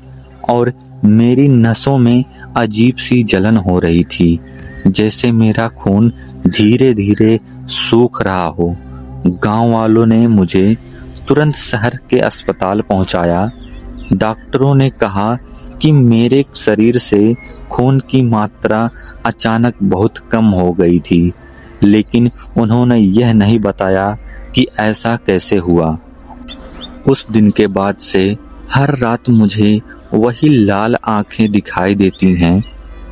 और मेरी नसों में अजीब सी जलन हो रही थी, जैसे मेरा खून धीरे धीरे सूख रहा हो। गांव वालों ने मुझे तुरंत शहर के अस्पताल पहुंचाया। डॉक्टरों ने कहा कि मेरे शरीर से खून की मात्रा अचानक बहुत कम हो गई थी, लेकिन उन्होंने यह नहीं बताया कि ऐसा कैसे हुआ। उस दिन के बाद से हर रात मुझे वही लाल आंखें दिखाई देती हैं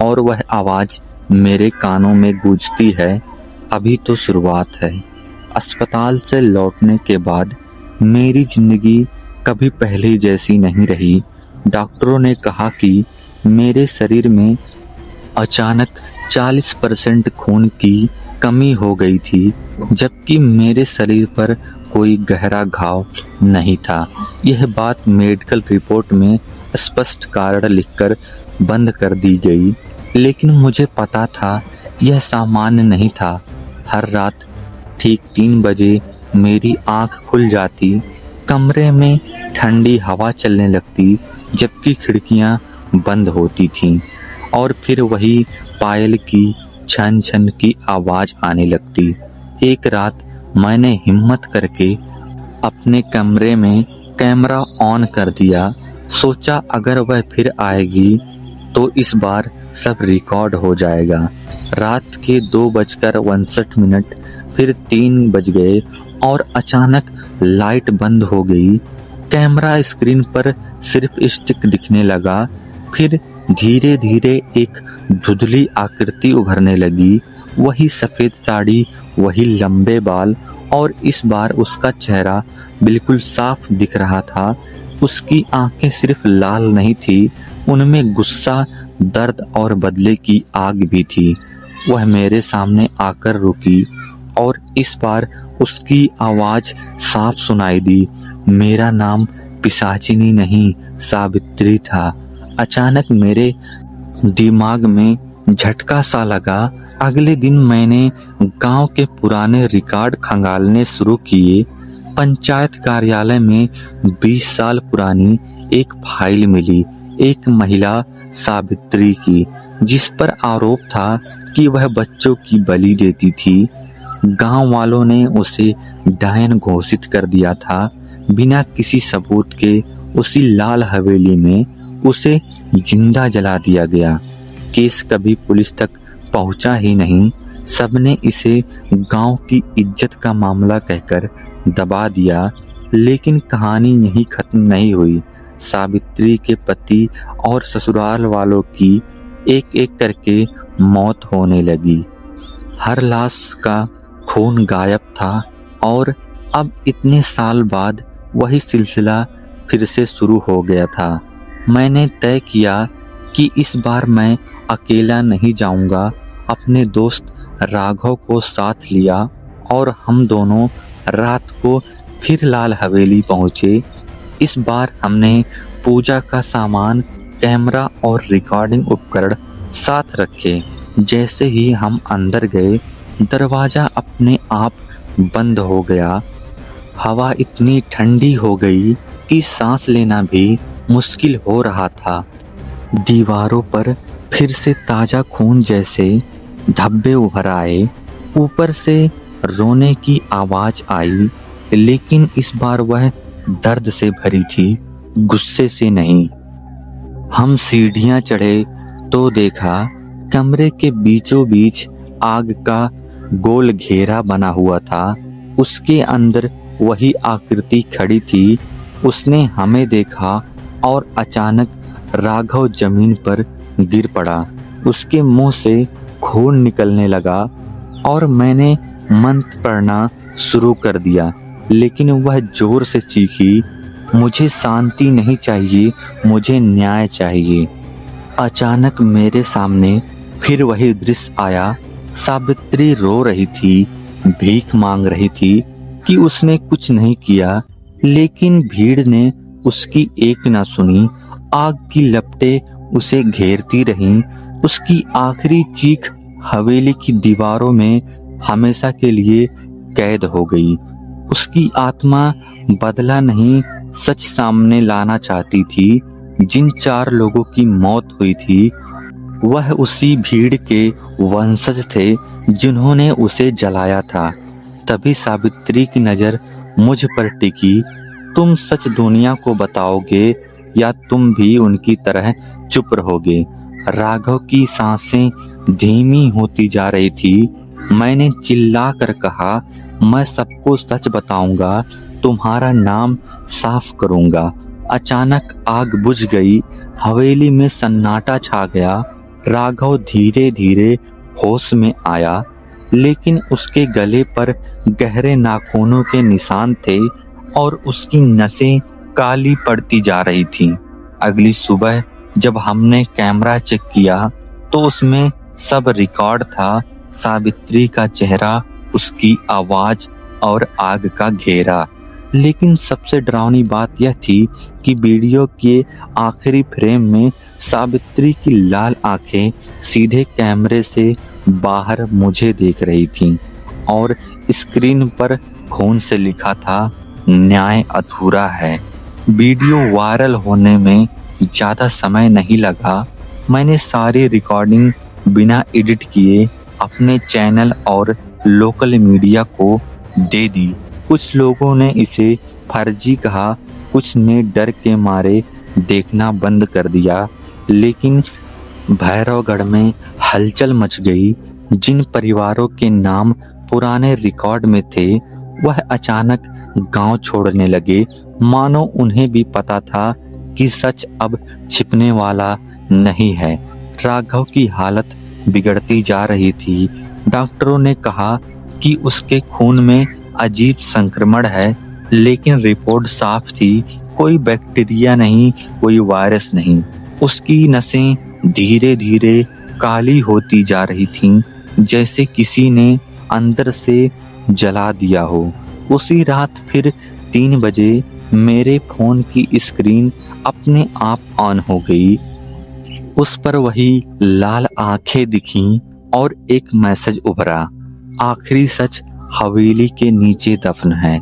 और वह आवाज मेरे कानों में गूंजती है। अभी तो शुरुआत है। अस्पताल से लौटने के बाद मेरी जिंदगी कभी पहले जैसी नहीं रही। डॉक्टरों ने कहा कि मेरे शरीर में अचानक 40% खून की कमी हो गई थी, जबकि मेरे शरीर पर कोई गहरा घाव नहीं था। यह बात मेडिकल रिपोर्ट में स्पष्ट कारण लिखकर बंद कर दी गई, लेकिन मुझे पता था यह सामान्य नहीं था। हर रात ठीक 3 बजे मेरी आंख खुल जाती, कमरे में ठंडी हवा चलने लगती जबकि खिड़कियां बंद होती थीं, और फिर वही पायल की छन छन की आवाज आने लगती। एक रात मैंने हिम्मत करके अपने कमरे में कैमरा ऑन कर दिया। सोचा अगर वह फिर आएगी तो इस बार सब रिकॉर्ड हो जाएगा। रात के 2:62 फिर 3 बज गए और अचानक लाइट बंद हो गई। कैमरा स्क्रीन पर सिर्फ स्टिक दिखने लगा। फिर धीरे धीरे एक धुंधली आकृति उभरने लगी। वही सफेद साड़ी, वही लंबे बाल, और इस बार उसका चेहरा बिल्कुल साफ दिख रहा था। उसकी आंखें सिर्फ लाल नहीं थी, उनमें गुस्सा, दर्द और बदले की आग भी थी। वह मेरे सामने आकर रुकी और इस बार उसकी आवाज साफ सुनाई दी। मेरा नाम पिशाचिनी नहीं, सावित्री था। अचानक मेरे दिमाग में झटका सा लगा। अगले दिन मैंने गांव के पुराने रिकॉर्ड खंगालने शुरू किए। पंचायत कार्यालय में 20 साल पुरानी एक फाइल मिली, एक महिला सावित्री की, जिस पर आरोप था कि वह बच्चों की बलि देती थी। गांव वालों ने उसे डायन घोषित कर दिया था। बिना किसी सबूत के उसी लाल हवेली में उसे जिंदा जला दिया गया। केस कभी पुलिस तक पहुंचा ही नहीं। सबने इसे गांव की इज्जत का मामला कहकर दबा दिया। लेकिन कहानी यहीं खत्म नहीं हुई। सावित्री के पति और ससुराल वालों की एक एक करके मौत होने लगी। हर लाश का खून गायब था और अब इतने साल बाद वही सिलसिला फिर से शुरू हो गया था। मैंने तय किया कि इस बार मैं अकेला नहीं जाऊंगा। अपने दोस्त राघव को साथ लिया और हम दोनों रात को फिर लाल हवेली पहुंचे। इस बार हमने पूजा का सामान, कैमरा और रिकॉर्डिंग उपकरण साथ रखे। जैसे ही हम अंदर गए, दरवाजा अपने आप बंद हो गया। हवा इतनी ठंडी हो गई कि सांस लेना भी मुश्किल हो रहा था। दीवारों पर फिर से ताजा खून जैसे धब्बे उभर आए। ऊपर से रोने की आवाज आई, लेकिन इस बार वह दर्द से भरी थी, गुस्से से नहीं। हम सीढ़ियां चढ़े तो देखा कमरे के बीचों बीच आग का गोल घेरा बना हुआ था। उसके अंदर वही आकृति खड़ी थी। उसने हमें देखा और अचानक राघव जमीन पर गिर पड़ा। उसके मुंह से खून निकलने लगा और मैंने मंत्र पढ़ना शुरू कर दिया, लेकिन वह जोर से चीखी, मुझे शांति नहीं चाहिए, मुझे न्याय चाहिए। अचानक मेरे सामने फिर वही दृश्य आया। सावित्री रो रही थी, भीख मांग रही थी कि उसने कुछ नहीं किया, लेकिन भीड़ ने उसकी एक ना सुनी। आग की लपटें उसे घेरती रहीं। उसकी आखिरी चीख हवेली की दीवारों में हमेशा के लिए कैद हो गई। उसकी आत्मा बदला नहीं, सच सामने लाना चाहती थी। जिन 4 लोगों की मौत हुई थी वह उसी भीड़ के वंशज थे जिन्होंने उसे जलाया था। तभी सावित्री की नजर मुझ पर टिकी। तुम सच दुनिया को बताओगे या तुम भी उनकी तरह चुप रहोगे। राघव की सांसें धीमी होती जा रही थी। मैंने चिल्लाकर कहा, मैं सबको सच बताऊंगा, तुम्हारा नाम साफ करूंगा। अचानक आग बुझ गई। हवेली में सन्नाटा छा गया। राघव धीरे धीरे होश में आया, लेकिन उसके गले पर गहरे नाखूनों के निशान थे और उसकी नसें काली पड़ती जा रही थीं। अगली सुबह जब हमने कैमरा चेक किया तो उसमें सब रिकॉर्ड था। सावित्री का चेहरा, उसकी आवाज और आग का घेरा। लेकिन सबसे डरावनी बात यह थी कि वीडियो के आखिरी फ्रेम में सावित्री की लाल आंखें सीधे कैमरे से बाहर मुझे देख रही थीं और स्क्रीन पर खून से लिखा था, न्याय अधूरा है। वीडियो वायरल होने में ज़्यादा समय नहीं लगा। मैंने सारी रिकॉर्डिंग बिना एडिट किए अपने चैनल और लोकल मीडिया को दे दी। कुछ लोगों ने इसे फर्जी कहा, कुछ ने डर के मारे देखना बंद कर दिया। लेकिन भैरवगढ़ में हलचल मच गई। जिन परिवारों के नाम पुराने रिकॉर्ड में थे वह अचानक गांव छोड़ने लगे, मानो उन्हें भी पता था कि सच अब छिपने वाला नहीं है। राघव की हालत बिगड़ती जा रही थी। डॉक्टरों ने कहा कि उसके खून में अजीब संक्रमण है, लेकिन रिपोर्ट साफ थी, कोई बैक्टीरिया नहीं, कोई वायरस नहीं। उसकी नसें धीरे धीरे काली होती जा रही थीं, जैसे किसी ने अंदर से जला दिया हो। उसी रात फिर 3 बजे मेरे फोन की स्क्रीन अपने आप ऑन हो गई। उस पर वही लाल आंखें दिखीं और एक मैसेज उभरा, आखिरी सच हवेली के नीचे दफन है।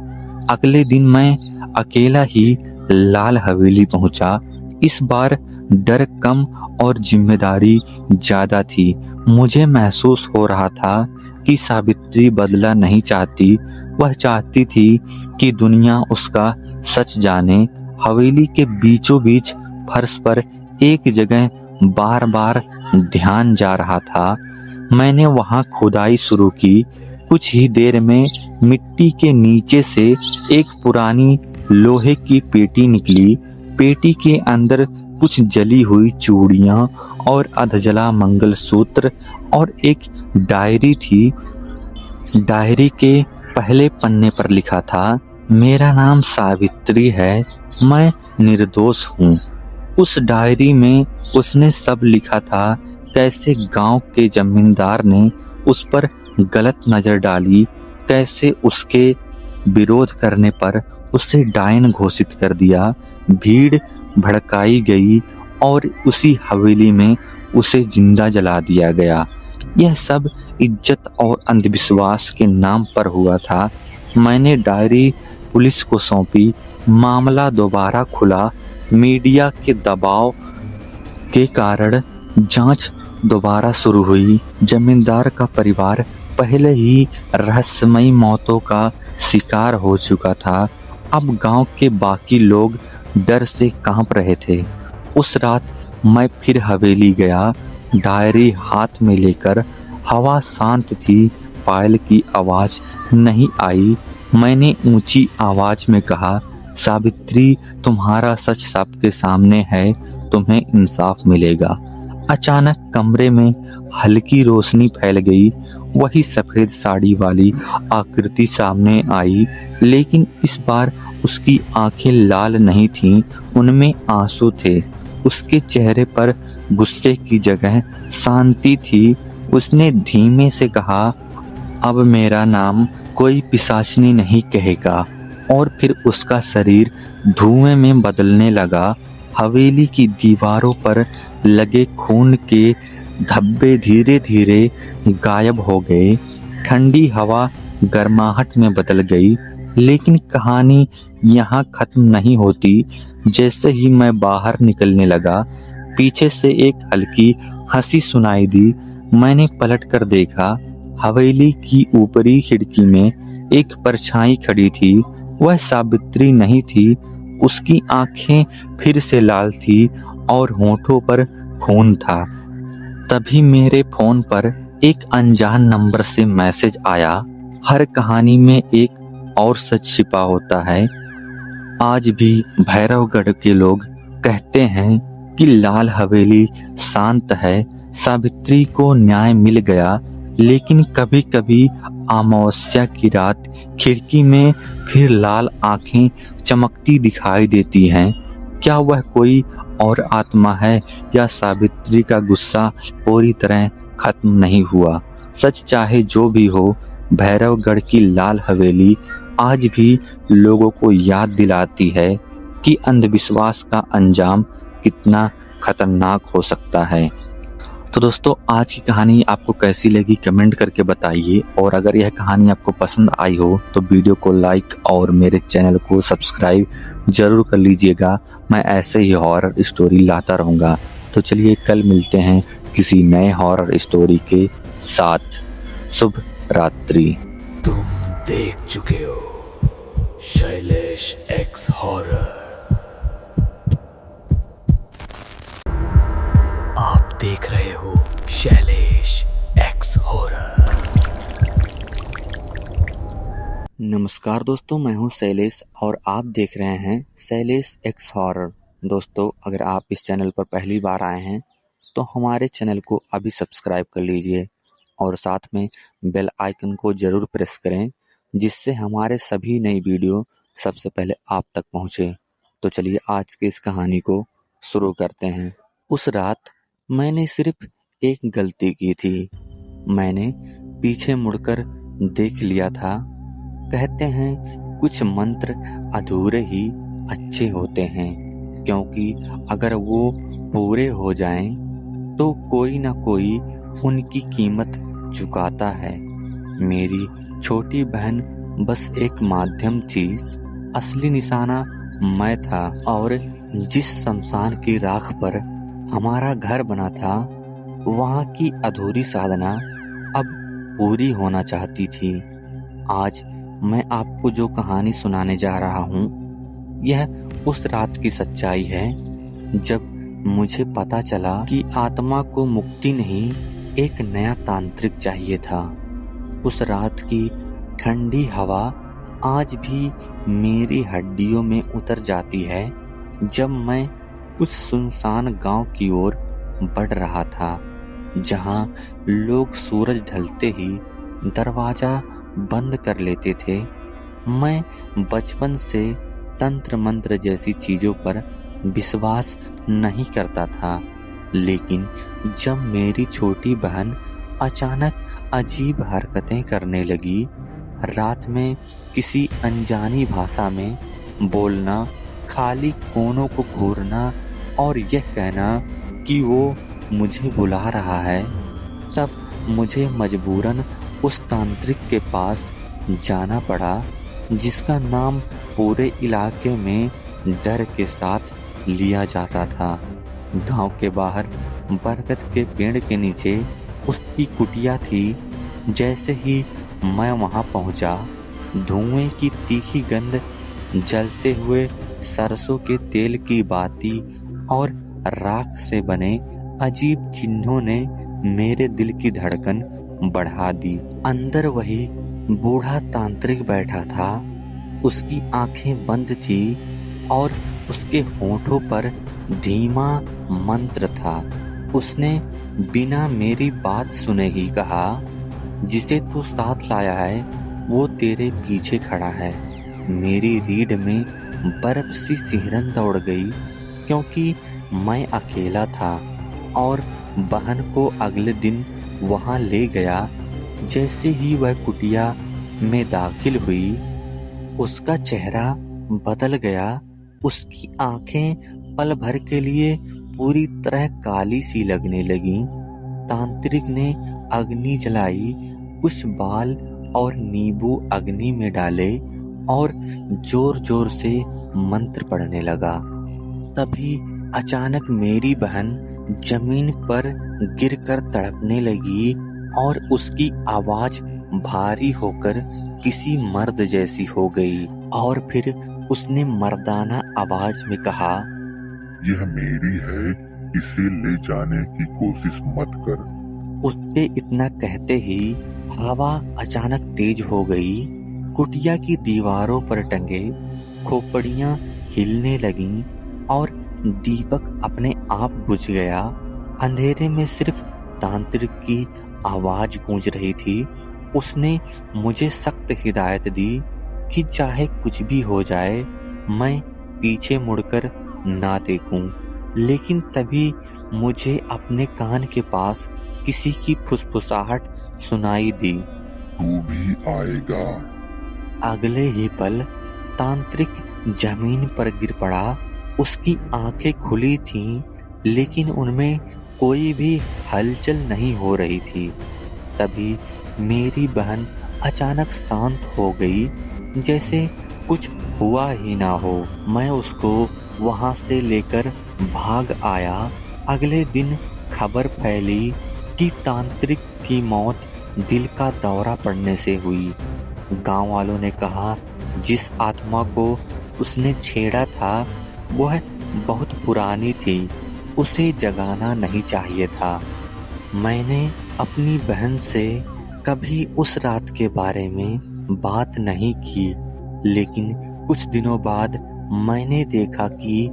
अगले दिन मैं अकेला ही लाल हवेली पहुंचा। इस बार डर कम और जिम्मेदारी ज्यादा थी। मुझे महसूस हो रहा था कि सावित्री बदला नहीं चाहती, वह चाहती थी कि दुनिया उसका सच जाने। हवेली के बीचों बीच फर्श पर एक जगह बार बार ध्यान जा रहा था। मैंने वहां खुदाई शुरू की। कुछ ही देर में मिट्टी के नीचे से एक पुरानी लोहे की पेटी निकली। पेटी के अंदर कुछ जली हुई चूड़ियां और अधजला मंगलसूत्र और एक डायरी थी। डायरी के पहले पन्ने पर लिखा था, मेरा नाम सावित्री है, मैं निर्दोष हूँ। उस डायरी में उसने सब लिखा था, कैसे गांव के जमींदार ने उस पर गलत नजर डाली, कैसे उसके विरोध करने पर उसे डायन घोषित कर दिया, भीड़ भड़काई गई और उसी हवेली में उसे जिंदा जला दिया गया। यह सब इज्जत और अंधविश्वास के नाम पर हुआ था। मैंने डायरी पुलिस को सौंपी। मामला दोबारा खुला। मीडिया के दबाव के कारण जांच दोबारा शुरू हुई। जमींदार का परिवार पहले ही रहस्यमयी मौतों का शिकार हो चुका था। अब गांव के बाकी लोग डर से कांप रहे थे। उस रात मैं फिर हवेली गया, डायरी हाथ में लेकर। हवा शांत थी, पायल की आवाज नहीं आई। मैंने ऊंची आवाज में कहा, सावित्री, तुम्हारा सच सबके सामने है, तुम्हें इंसाफ मिलेगा। अचानक कमरे में हल्की रोशनी फैल गई। वही सफेद साड़ी वाली आकृति सामने आई, लेकिन इस बार उसकी आंखें लाल नहीं थीं, उनमें आंसू थे। उसके चेहरे पर गुस्से की जगह शांति थी। उसने धीमे से कहा, अब मेरा नाम कोई पिशाचनी नहीं कहेगा। और फिर उसका शरीर धुएं में बदलने लगा। हवेली की दीवारों पर लगे खून के धब्बे धीरे धीरे गायब हो गए। ठंडी हवा गर्माहट में बदल गई। लेकिन कहानी यहाँ खत्म नहीं होती। जैसे ही मैं बाहर निकलने लगा, पीछे से एक हल्की हंसी सुनाई दी। मैंने पलटकर देखा। हवेली की ऊपरी खिड़की में एक परछाई खड़ी थी। वह सावित्री नहीं थी, उसकी आंखें फिर से लाल थी और होठों पर खून था। तभी मेरे फोन पर एक अनजान नंबर से मैसेज आया। हर कहानी में एक और सच छिपा होता है। आज भी भैरवगढ़ के लोग कहते हैं कि लाल हवेली शांत है, सावित्री को न्याय मिल गया। लेकिन कभी कभी अमावस्या की रात खिड़की में फिर लाल आंखें चमकती दिखाई देती हैं। क्या वह कोई और आत्मा है या सावित्री का गुस्सा पूरी तरह खत्म नहीं हुआ? सच चाहे जो भी हो, भैरवगढ़ की लाल हवेली आज भी लोगों को याद दिलाती है कि अंधविश्वास का अंजाम कितना खतरनाक हो सकता है। तो दोस्तों, आज की कहानी आपको कैसी लगी कमेंट करके बताइए, और अगर यह कहानी आपको पसंद आई हो तो वीडियो को लाइक और मेरे चैनल को सब्सक्राइब जरूर कर लीजिएगा। मैं ऐसे ही हॉरर स्टोरी लाता रहूँगा। तो चलिए कल मिलते हैं किसी नए हॉरर स्टोरी के साथ। शुभ रात्रि। तुम देख चुके हो शैलेश एक्स हॉरर। आप देख रहे हो शैलेश एक्स हॉरर। नमस्कार दोस्तों, मैं हूं शैलेश और आप देख रहे हैं शैलेश एक्स हॉरर। दोस्तों, अगर आप इस चैनल पर पहली बार आए हैं तो हमारे चैनल को अभी सब्सक्राइब कर लीजिए और साथ में बेल आइकन को जरूर प्रेस करें, जिससे हमारे सभी नई वीडियो सबसे पहले आप तक पहुंचे। तो चलिए आज की इस कहानी को शुरू करते हैं। उस रात मैंने सिर्फ एक गलती की थी। मैंने पीछे मुड़कर देख लिया था। कहते हैं कुछ मंत्र अधूरे ही अच्छे होते हैं, क्योंकि अगर वो पूरे हो जाएं तो कोई ना कोई उनकी कीमत चुकाता है। मेरी छोटी बहन बस एक माध्यम थी, असली निशाना मैं था। और जिस शमशान की राख पर हमारा घर बना था, वहाँ की अधूरी साधना अब पूरी होना चाहती थी। आज मैं आपको जो कहानी सुनाने जा रहा हूँ, यह उस रात की सच्चाई है जब मुझे पता चला कि आत्मा को मुक्ति नहीं, एक नया तांत्रिक चाहिए था। उस रात की ठंडी हवा आज भी मेरी हड्डियों में उतर जाती है जब मैं उस सुनसान गांव की ओर बढ़ रहा था, जहां लोग सूरज ढलते ही दरवाजा बंद कर लेते थे। मैं बचपन से तंत्र मंत्र जैसी चीजों पर विश्वास नहीं करता था, लेकिन जब मेरी छोटी बहन अचानक अजीब हरकतें करने लगी, रात में किसी अनजानी भाषा में बोलना, खाली कोनों को घूरना और यह कहना कि वो मुझे बुला रहा है, तब मुझे मजबूरन उस तांत्रिक के पास जाना पड़ा, जिसका नाम पूरे इलाके में डर के साथ लिया जाता था। गांव के बाहर बरगद के पेड़ के नीचे उसकी कुटिया थी। जैसे ही मैं वहां पहुंचा, धुएं की तीखी गंध, जलते हुए सरसों के तेल की बाती और राख से बने अजीब चिन्हों ने मेरे दिल की धड़कन बढ़ा दी। अंदर वही बूढ़ा तांत्रिक बैठा था। उसकी आंखें बंद थी और उसके होठों पर धीमा मंत्र था। उसने बिना मेरी बात सुने ही कहा, जिसे तू साथ लाया है वो तेरे पीछे खड़ा है। मेरी रीढ़ में बर्फ सी सिहरन दौड़ गई, क्योंकि मैं अकेला था और बहन को अगले दिन वहां ले गया। जैसे ही वह कुटिया में दाखिल हुई, उसका चेहरा बदल गया। उसकी आंखें पल भर के लिए पूरी तरह काली सी लगने लगी। तांत्रिक ने अग्नि जलाई, कुछ बाल और नींबू अग्नि में डाले और जोर जोर से मंत्र पढ़ने लगा। तभी अचानक मेरी बहन जमीन पर गिरकर तड़पने लगी और उसकी आवाज भारी होकर किसी मर्द जैसी हो गई। और फिर उसने मर्दाना आवाज में कहा, यह मेरी है, इसे ले जाने की कोशिश मत कर। उसके इतना कहते ही हवा अचानक तेज हो गई। कुटिया की दीवारों पर टंगे खोपड़ियां हिलने लगीं और दीपक अपने आप बुझ गया। अंधेरे में सिर्फ तांत्रिक की आवाज गूंज रही थी। उसने मुझे सख्त हिदायत दी कि चाहे कुछ भी हो जाए मैं पीछे मुड़कर ना देखूं। लेकिन तभी मुझे अपने कान के पास किसी की फुसफुसाहट सुनाई दी। तू भी आएगा। अगले ही पल तांत्रिक जमीन पर गिर पड़ा। उसकी आंखें खुली थीं, लेकिन उनमें कोई भी हलचल नहीं हो रही थी। तभी मेरी बहन अचानक शांत हो गई, जैसे कुछ हुआ ही ना हो। मैं उसको वहां से लेकर भाग आया। अगले दिन खबर फैली कि तांत्रिक की मौत दिल का दौरा पड़ने से हुई। गांव वालों ने कहा, जिस आत्मा को उसने छेड़ा था वह बहुत पुरानी थी, उसे जगाना नहीं चाहिए था। मैंने अपनी बहन से कभी उस रात के बारे में बात नहीं की, लेकिन कुछ दिनों बाद मैंने देखा कि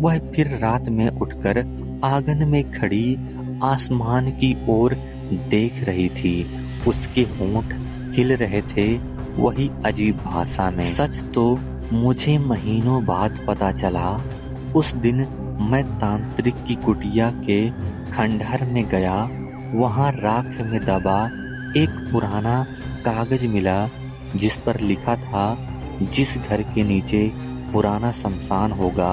वह फिर रात में उठकर आंगन में खड़ी आसमान की ओर देख रही थी। उसके होंठ हिल रहे थे, वही अजीब भाषा में। सच तो मुझे महीनों बाद पता चला। उस दिन मैं तांत्रिक की कुटिया के खंडहर में गया। वहां राख में दबा एक पुराना कागज मिला, जिस पर लिखा था, जिस घर के नीचे पुराना शमशान होगा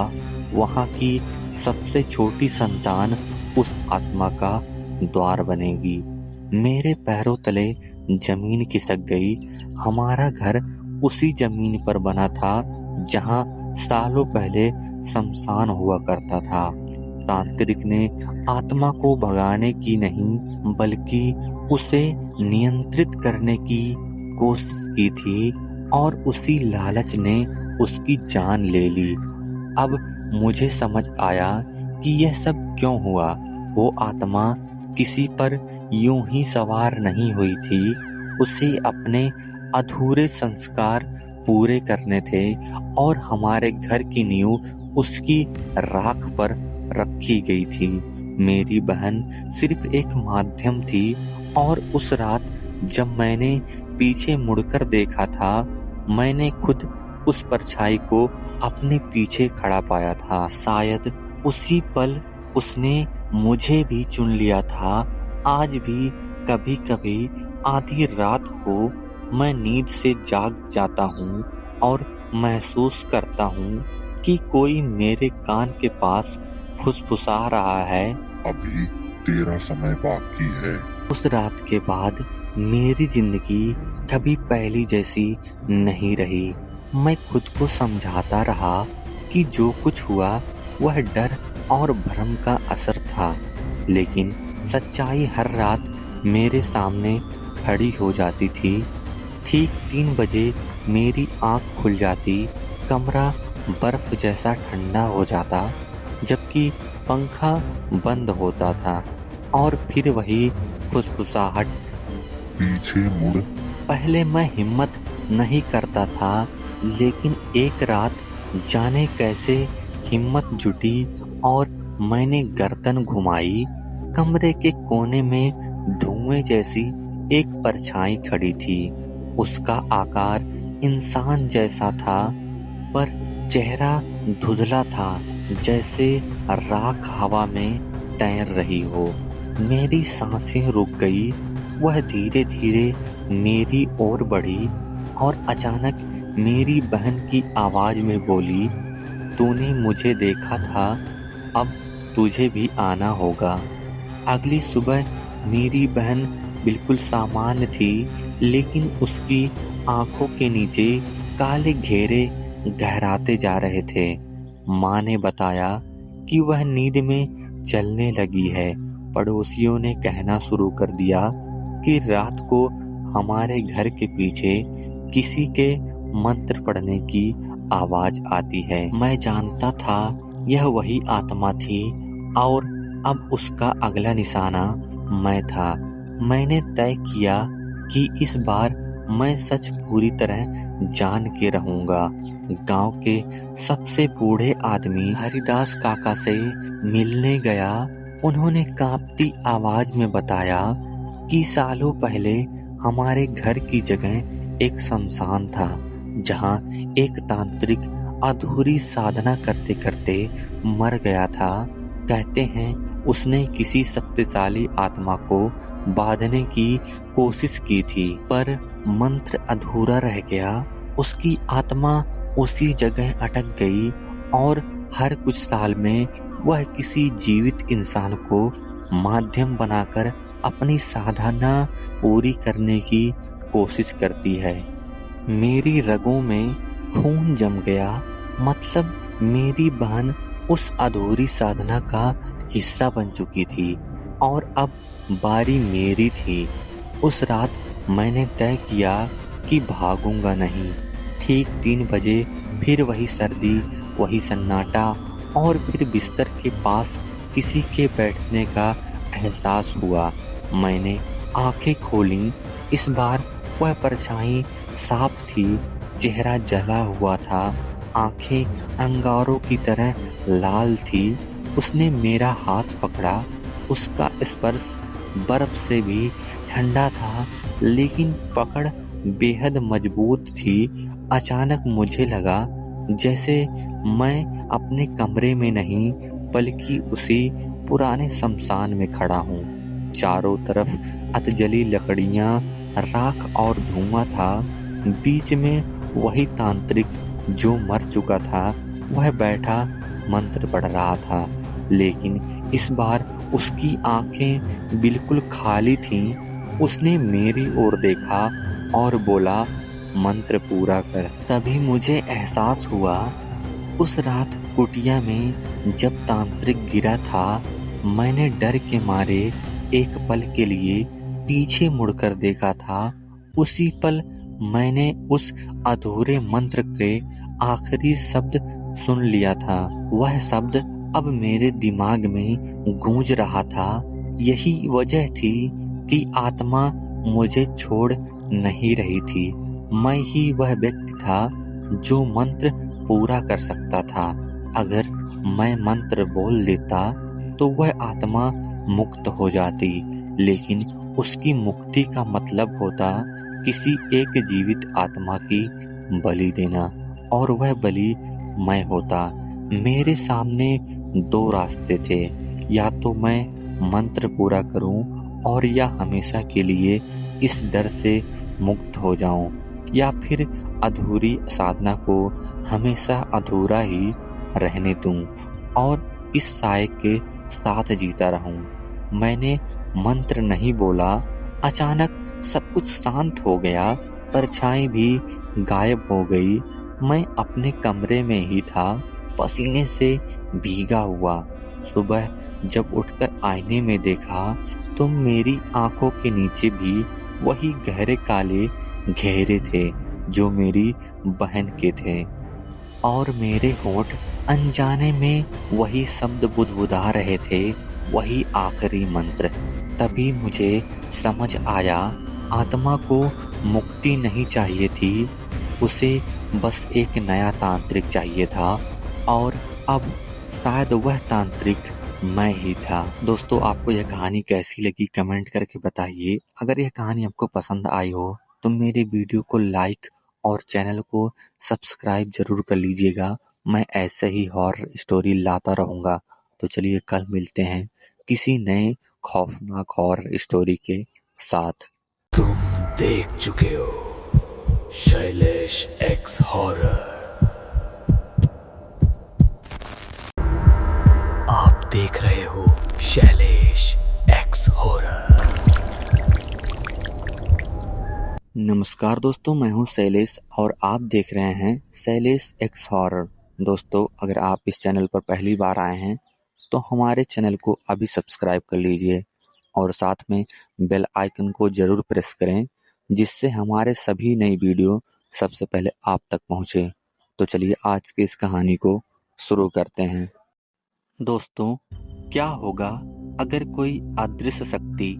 वहां की सबसे छोटी संतान उस आत्मा का द्वार बनेगी। मेरे पैरों तले जमीन खिसक गई। हमारा घर उसी जमीन पर बना था जहां सालों पहले शमशान हुआ करता था। तांत्रिक ने आत्मा को भगाने की नहीं, बल्कि उसे नियंत्रित करने की कोशिश की थी और उसी लालच ने उसकी जान ले ली। अब मुझे समझ आया कि यह सब क्यों हुआ। वो आत्मा किसी पर यूं ही सवार नहीं हुई थी। उसे अपने अधूरे संस्कार पूरे करने थे और हमारे घर की नींव उसकी राख पर रखी गई थी। मेरी बहन सिर्फ एक माध्यम थी और उस रात जब मैंने पीछे मुड़कर देखा था, मैंने खुद उस परछाई को अपने पीछे खड़ा पाया था। शायद उसी पल उसने मुझे भी चुन लिया था। आज भी कभी कभी आधी रात को मैं नींद से जाग जाता हूँ और महसूस करता हूँ कि कोई मेरे कान के पास फुसफुसा रहा है, अभी तेरा समय बाकी है। उस रात के बाद मेरी जिंदगी कभी पहली जैसी नहीं रही। मैं खुद को समझाता रहा कि जो कुछ हुआ वह डर और भ्रम का असर था, लेकिन सच्चाई हर रात मेरे सामने खड़ी हो जाती थी। ठीक 3 बजे मेरी आंख खुल जाती, कमरा बर्फ जैसा ठंडा हो जाता, जबकि पंखा बंद होता था और फिर वही फुसफुसाहट, पीछे मुड़। पहले मैं हिम्मत नहीं करता था, लेकिन एक रात जाने कैसे हिम्मत जुटी और मैंने गर्दन घुमाई। कमरे के कोने में धुएं जैसी एक परछाई खड़ी थी। उसका आकार इंसान जैसा था, पर चेहरा धुंधला था, जैसे राख हवा में तैर रही हो। मेरी सांसें रुक गई। वह धीरे धीरे मेरी ओर बढ़ी और अचानक मेरी बहन की आवाज में बोली, तूने मुझे देखा था, अब तुझे भी आना होगा। अगली सुबह मेरी बहन बिल्कुल सामान्य थी, लेकिन उसकी आंखों के नीचे काले घेरे गहराते जा रहे थे। माँ ने बताया कि वह नींद में चलने लगी है। पड़ोसियों ने कहना शुरू कर दिया कि रात को हमारे घर के पीछे किसी के मंत्र पढ़ने की आवाज आती है। मैं जानता था यह वही आत्मा थी और अब उसका अगला निशाना मैं था। मैंने तय किया कि इस बार मैं सच पूरी तरह जान के रहूंगा। गांव के सबसे बूढ़े आदमी हरिदास काका से मिलने गया। उन्होंने कांपती आवाज में बताया कि सालों पहले हमारे घर की जगह एक शमशान था, जहां एक तांत्रिक अधूरी साधना करते करते मर गया था। कहते हैं उसने किसी शक्तिशाली आत्मा को बांधने की कोशिश की थी, पर मंत्र अधूरा रह गया। उसकी आत्मा उसी जगह अटक गई और हर कुछ साल में वह किसी जीवित इंसान को माध्यम बनाकर अपनी साधना पूरी करने की कोशिश करती है। मेरी रगों में खून जम गया, मतलब मेरी बहन उस अधूरी साधना का हिस्सा बन चुकी थी और अब बारी मेरी थी। उस रात मैंने तय किया कि भागूंगा नहीं। ठीक 3 बजे फिर वही सर्दी, वही सन्नाटा और फिर बिस्तर के पास किसी के बैठने का एहसास हुआ। मैंने आंखें खोलीं। इस बार वह परछाई साफ थी, चेहरा जला हुआ था, आंखें अंगारों की तरह लाल थी। उसने मेरा हाथ पकड़ा। उसका स्पर्श बर्फ से भी ठंडा था, लेकिन पकड़ बेहद मजबूत थी। अचानक मुझे लगा जैसे मैं अपने कमरे में नहीं बल्कि उसी पुराने शमशान में खड़ा हूँ। चारों तरफ अधजली लकड़ियाँ, राख और धुआं था। बीच में वही तांत्रिक जो मर चुका था, वह बैठा मंत्र पढ़ रहा था, लेकिन इस बार उसकी आंखें बिल्कुल खाली थीं। उसने मेरी ओर देखा और बोला, मंत्र पूरा कर। तभी मुझे एहसास हुआ, उस रात कुटिया में जब तांत्रिक गिरा था, मैंने डर के मारे एक पल के लिए पीछे मुड़कर देखा था। उसी पल मैंने उस अधूरे मंत्र के आखिरी शब्द सुन लिया था। वह शब्द अब मेरे दिमाग में गूंज रहा था। यही वजह थी कि आत्मा मुझे छोड़ नहीं रही थी। मैं ही वह व्यक्ति था जो मंत्र पूरा कर सकता था। अगर मैं मंत्र बोल देता तो वह आत्मा मुक्त हो जाती, लेकिन उसकी मुक्ति का मतलब होता किसी एक जीवित आत्मा की बलि देना, और वह बलि मैं होता। मेरे सामने 2 रास्ते थे, या तो मैं मंत्र पूरा करूं और या हमेशा के लिए इस डर से मुक्त हो जाऊं, या फिर अधूरी साधना को हमेशा अधूरा ही रहने दूं और इस साय के साथ जीता रहूं। मैंने मंत्र नहीं बोला। अचानक सब कुछ शांत हो गया, परछाई भी गायब हो गई। मैं अपने कमरे में ही था, पसीने से भीगा हुआ। सुबह जब उठकर आईने में देखा तो मेरी आंखों के नीचे भी वही गहरे काले घेरे थे जो मेरी बहन के थे, और मेरे होंठ अनजाने में वही शब्द बुदबुदा रहे थे, वही आखिरी मंत्र। तभी मुझे समझ आया, आत्मा को मुक्ति नहीं चाहिए थी, उसे बस एक नया तांत्रिक चाहिए था, और अब शायद वह तांत्रिक मैं ही था। दोस्तों, आपको यह कहानी कैसी लगी कमेंट करके बताइए। अगर यह कहानी आपको पसंद आई हो तो मेरे वीडियो को लाइक और चैनल को सब्सक्राइब जरूर कर लीजिएगा। मैं ऐसे ही हॉरर स्टोरी लाता रहूंगा। तो चलिए कल मिलते हैं किसी नए खौफनाक हॉरर स्टोरी के साथ। तुम देख चुके हो शैलेश एक्स हॉरर। आप देख रहे हो शैलेश एक्स हॉरर। नमस्कार दोस्तों, मैं हूं शैलेश और आप देख रहे हैं शैलेश एक्स हॉरर। दोस्तों, अगर आप इस चैनल पर पहली बार आए हैं तो हमारे चैनल को अभी सब्सक्राइब कर लीजिए और साथ में बेल आइकन को जरूर प्रेस करें, जिससे हमारे सभी नई वीडियो सबसे पहले आप तक पहुंचे। तो चलिए आज की इस कहानी को शुरू करते हैं। दोस्तों, क्या होगा अगर कोई अदृश्य शक्ति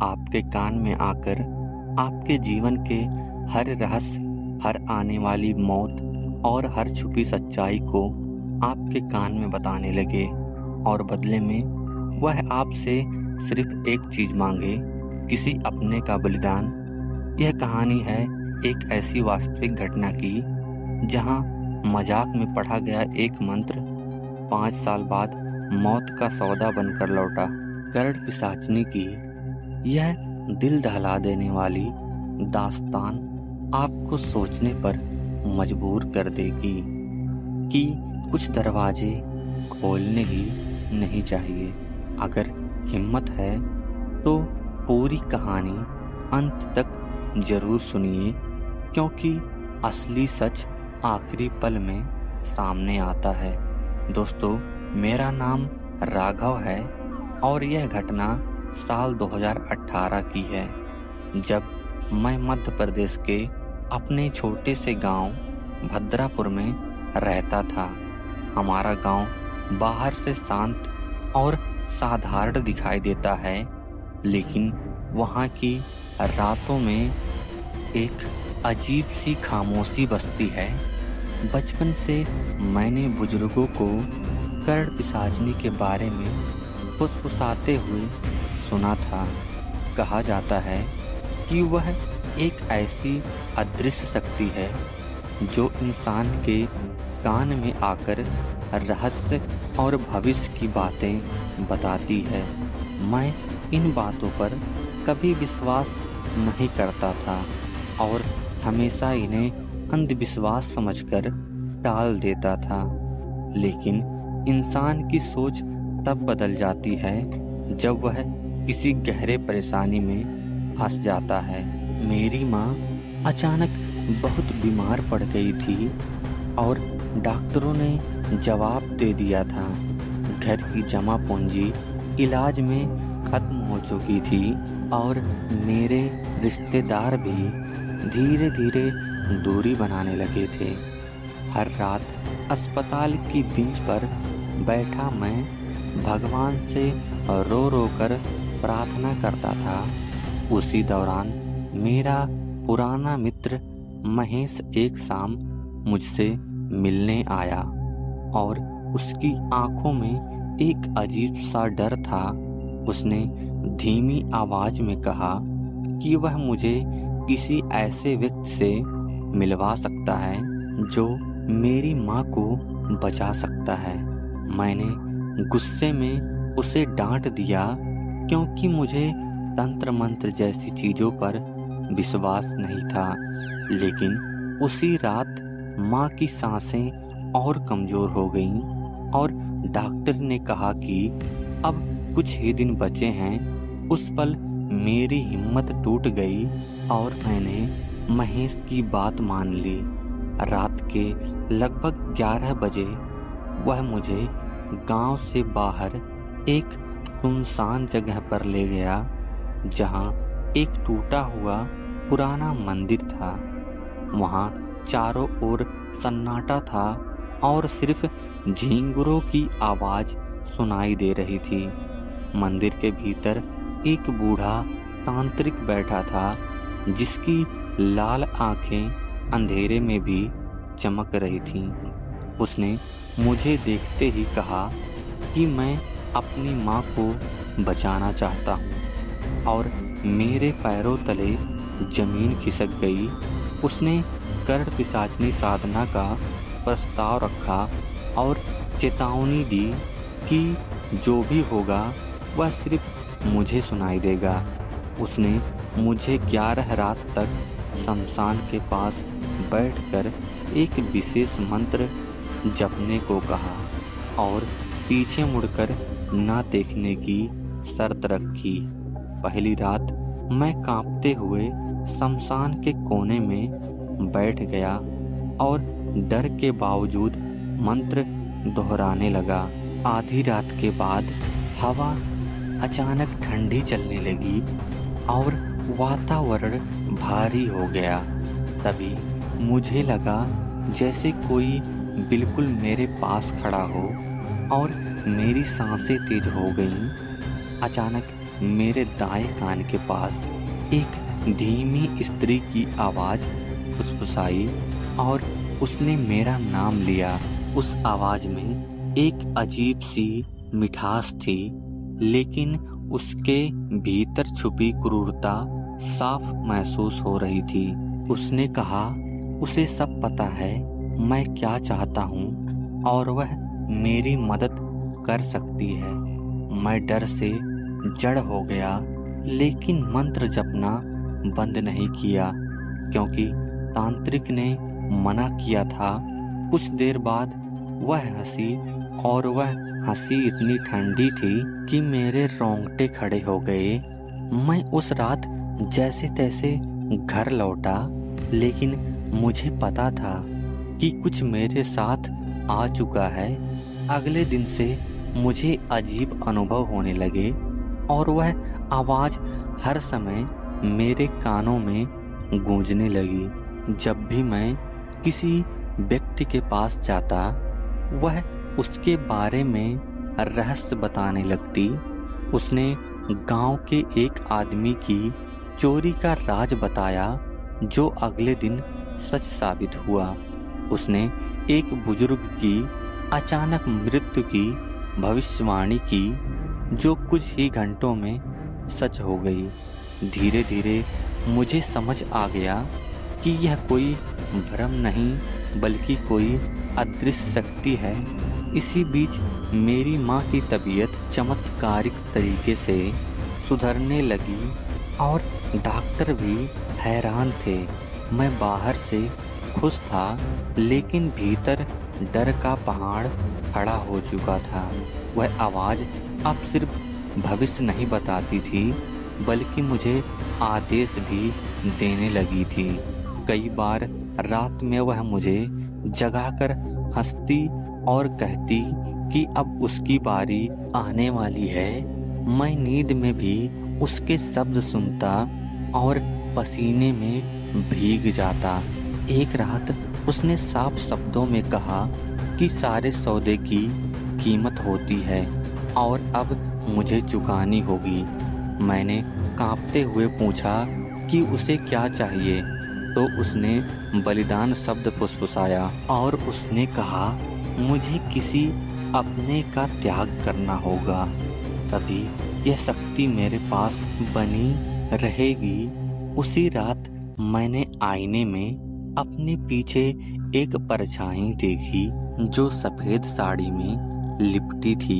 आपके कान में आकर आपके जीवन के हर रहस्य, हर आने वाली मौत और हर छुपी सच्चाई को आपके कान में बताने लगे और बदले में वह आपसे सिर्फ एक चीज मांगे, किसी अपने का बलिदान। यह कहानी है एक ऐसी वास्तविक घटना की जहां मजाक में पढ़ा गया एक मंत्र 5 साल बाद मौत का सौदा बनकर लौटा। करड़ पिशाचनी की यह दिल दहला देने वाली दास्तान आपको सोचने पर मजबूर कर देगी कि कुछ दरवाजे खोलने ही नहीं चाहिए। अगर हिम्मत है तो पूरी कहानी अंत तक जरूर सुनिए, क्योंकि असली सच आखिरी पल में सामने आता है। दोस्तों, मेरा नाम राघव है और यह घटना साल 2018 की है, जब मैं मध्य प्रदेश के अपने छोटे से गांव भद्रापुर में रहता था। हमारा गांव बाहर से शांत और साधारण दिखाई देता है, लेकिन वहाँ की रातों में एक अजीब सी खामोशी बसती है। बचपन से मैंने बुजुर्गों को करड़ पिशाचनी के बारे में फुसफुसाते हुए सुना था। कहा जाता है कि वह एक ऐसी अदृश्य शक्ति है जो इंसान के कान में आकर रहस्य और भविष्य की बातें बताती है। मैं इन बातों पर कभी विश्वास नहीं करता था और हमेशा इन्हें अंधविश्वास समझकर टाल देता था। लेकिन इंसान की सोच तब बदल जाती है जब वह किसी गहरे परेशानी में फंस जाता है। मेरी माँ अचानक बहुत बीमार पड़ गई थी और डॉक्टरों ने जवाब दे दिया था। घर की जमा पूंजी इलाज में खत्म हो चुकी थी और मेरे रिश्तेदार भी धीरे धीरे दूरी बनाने लगे थे। हर रात अस्पताल की बेंच पर बैठा मैं भगवान से रो रो कर प्रार्थना करता था। उसी दौरान मेरा पुराना मित्र महेश एक शाम मुझसे मिलने आया और उसकी आंखों में एक अजीब सा डर था। उसने धीमी आवाज में कहा कि वह मुझे किसी ऐसे व्यक्ति से मिलवा सकता है जो मेरी माँ को बचा सकता है। मैंने गुस्से में उसे डांट दिया, क्योंकि मुझे तंत्र मंत्र जैसी चीजों पर विश्वास नहीं था। लेकिन उसी रात माँ की सांसें और कमजोर हो गईं और डॉक्टर ने कहा कि अब कुछ ही दिन बचे हैं। उस पल मेरी हिम्मत टूट गई और मैंने महेश की बात मान ली। रात के लगभग 11 बजे वह मुझे गांव से बाहर एक सुनसान जगह पर ले गया, जहां एक टूटा हुआ पुराना मंदिर था। वहां चारों ओर सन्नाटा था और सिर्फ झींगुरों की आवाज सुनाई दे रही थी। मंदिर के भीतर एक बूढ़ा तांत्रिक बैठा था, जिसकी लाल आंखें अंधेरे में भी चमक रही थीं। उसने मुझे देखते ही कहा कि मैं अपनी माँ को बचाना चाहता हूँ और मेरे पैरों तले जमीन खिसक गई। उसने करड़ पिशाचनी साधना का प्रस्ताव रखा और चेतावनी दी कि जो भी होगा वह सिर्फ मुझे सुनाई देगा। उसने मुझे 11 रात तक शमशान के पास बैठकर एक विशेष मंत्र जपने को कहा और पीछे मुड़कर न देखने की शर्त रखी। पहली रात मैं कांपते हुए शमशान के कोने में बैठ गया और डर के बावजूद मंत्र दोहराने लगा। आधी रात के बाद हवा अचानक ठंडी चलने लगी और वातावरण भारी हो गया। तभी मुझे लगा जैसे कोई बिल्कुल मेरे पास खड़ा हो और मेरी सांसें तेज हो गईं। अचानक मेरे दाएं कान के पास एक धीमी स्त्री की आवाज़ फुसफुसाई और उसने मेरा नाम लिया। उस आवाज़ में एक अजीब सी मिठास थी, लेकिन उसके भीतर छुपी क्रूरता साफ महसूस हो रही थी। उसने कहा, उसे सब पता है मैं क्या चाहता हूँ और वह मेरी मदद कर सकती है। मैं डर से जड़ हो गया, लेकिन मंत्र जपना बंद नहीं किया क्योंकि तांत्रिक ने मना किया था। कुछ देर बाद वह हंसी और वह हंसी इतनी ठंडी थी कि मेरे रोंगटे खड़े हो गए। मैं उस रात जैसे तैसे घर लौटा, लेकिन मुझे पता था कि कुछ मेरे साथ आ चुका है। अगले दिन से मुझे अजीब अनुभव होने लगे और वह आवाज़ हर समय मेरे कानों में गूंजने लगी। जब भी मैं किसी व्यक्ति के पास जाता, वह उसके बारे में रहस्य बताने लगती। उसने गांव के एक आदमी की चोरी का राज बताया जो अगले दिन सच साबित हुआ। उसने एक बुजुर्ग की अचानक मृत्यु की भविष्यवाणी की जो कुछ ही घंटों में सच हो गई। धीरे धीरे मुझे समझ आ गया कि यह कोई भ्रम नहीं बल्कि कोई अदृश्य शक्ति है। इसी बीच मेरी माँ की तबीयत चमत्कारिक तरीके से सुधरने लगी और डॉक्टर भी हैरान थे। मैं बाहर से खुश था, लेकिन भीतर डर का पहाड़ खड़ा हो चुका था। वह आवाज़ अब सिर्फ भविष्य नहीं बताती थी, बल्कि मुझे आदेश भी देने लगी थी। कई बार रात में वह मुझे जगाकर हंसती और कहती कि अब उसकी बारी आने वाली है। मैं नींद में भी उसके शब्द सुनता और पसीने में भीग जाता। एक रात उसने साफ शब्दों में कहा कि सारे सौदे की कीमत होती है और अब मुझे चुकानी होगी। मैंने कांपते हुए पूछा कि उसे क्या चाहिए, तो उसने बलिदान शब्द फुसफुसाया और उसने कहा, मुझे किसी अपने का त्याग करना होगा, तभी यह शक्ति मेरे पास बनी रहेगी। उसी रात मैंने आईने में अपने पीछे एक परछाई देखी जो सफेद साड़ी में लिपटी थी।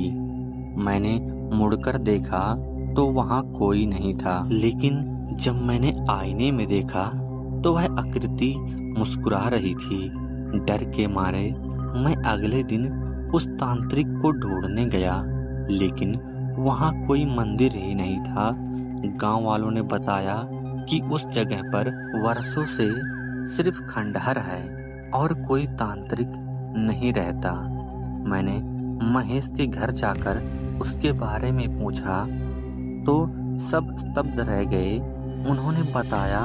मैंने मुड़कर देखा तो वहां कोई नहीं था, लेकिन जब मैंने आईने में देखा तो वह आकृति मुस्कुरा रही थी। डर के मारे मैं अगले दिन उस तांत्रिक को ढूंढने गया, लेकिन वहां कोई मंदिर ही नहीं था। गांव वालों ने बताया कि उस जगह पर वर्षों से सिर्फ खंडहर है और कोई तांत्रिक नहीं रहता। मैंने महेश के घर जाकर उसके बारे में पूछा तो सब स्तब्ध रह गए। उन्होंने बताया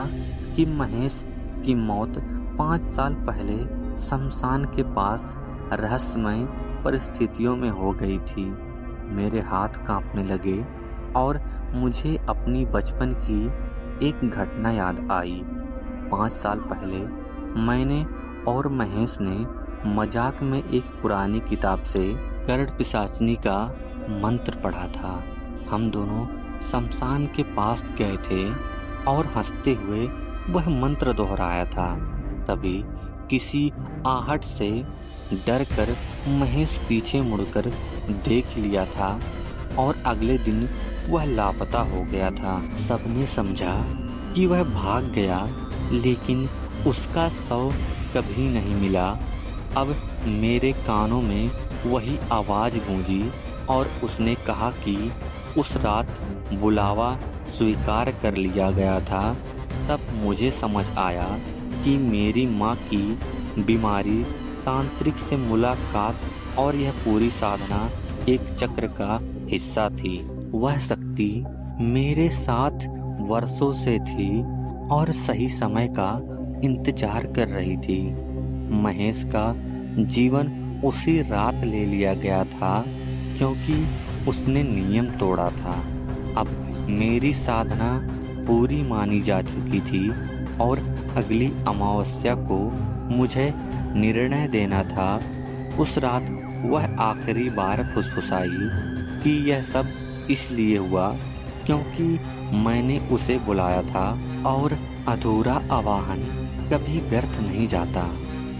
कि महेश की मौत 5 साल पहले शमशान के पास रहस्यमय परिस्थितियों में हो गई थी। मेरे हाथ कांपने लगे और मुझे अपनी बचपन की एक घटना याद आई। 5 साल पहले मैंने और महेश ने मजाक में एक पुरानी किताब से करड़ पिशाचनी का मंत्र पढ़ा था। हम दोनों शमशान के पास गए थे और हंसते हुए वह मंत्र दोहराया था। तभी किसी आहट से डरकर महेश पीछे मुड़कर देख लिया था और अगले दिन वह लापता हो गया था। सबने समझा कि वह भाग गया, लेकिन उसका शव कभी नहीं मिला। अब मेरे कानों में वही आवाज़ गूंजी और उसने कहा कि उस रात बुलावा स्वीकार कर लिया गया था। तब मुझे समझ आया कि मेरी माँ की बीमारी, तांत्रिक से मुलाकात और यह पूरी साधना एक चक्र का हिस्सा थी। वह शक्ति मेरे साथ वर्षों से थी और सही समय का इंतजार कर रही थी। महेश का जीवन उसी रात ले लिया गया था क्योंकि उसने नियम तोड़ा था। अब मेरी साधना पूरी मानी जा चुकी थी और अगली अमावस्या को मुझे निर्णय देना था। उस रात वह आखिरी बार फुसफुसाई कि यह सब इसलिए हुआ क्योंकि मैंने उसे बुलाया था और अधूरा आवाहन कभी व्यर्थ नहीं जाता।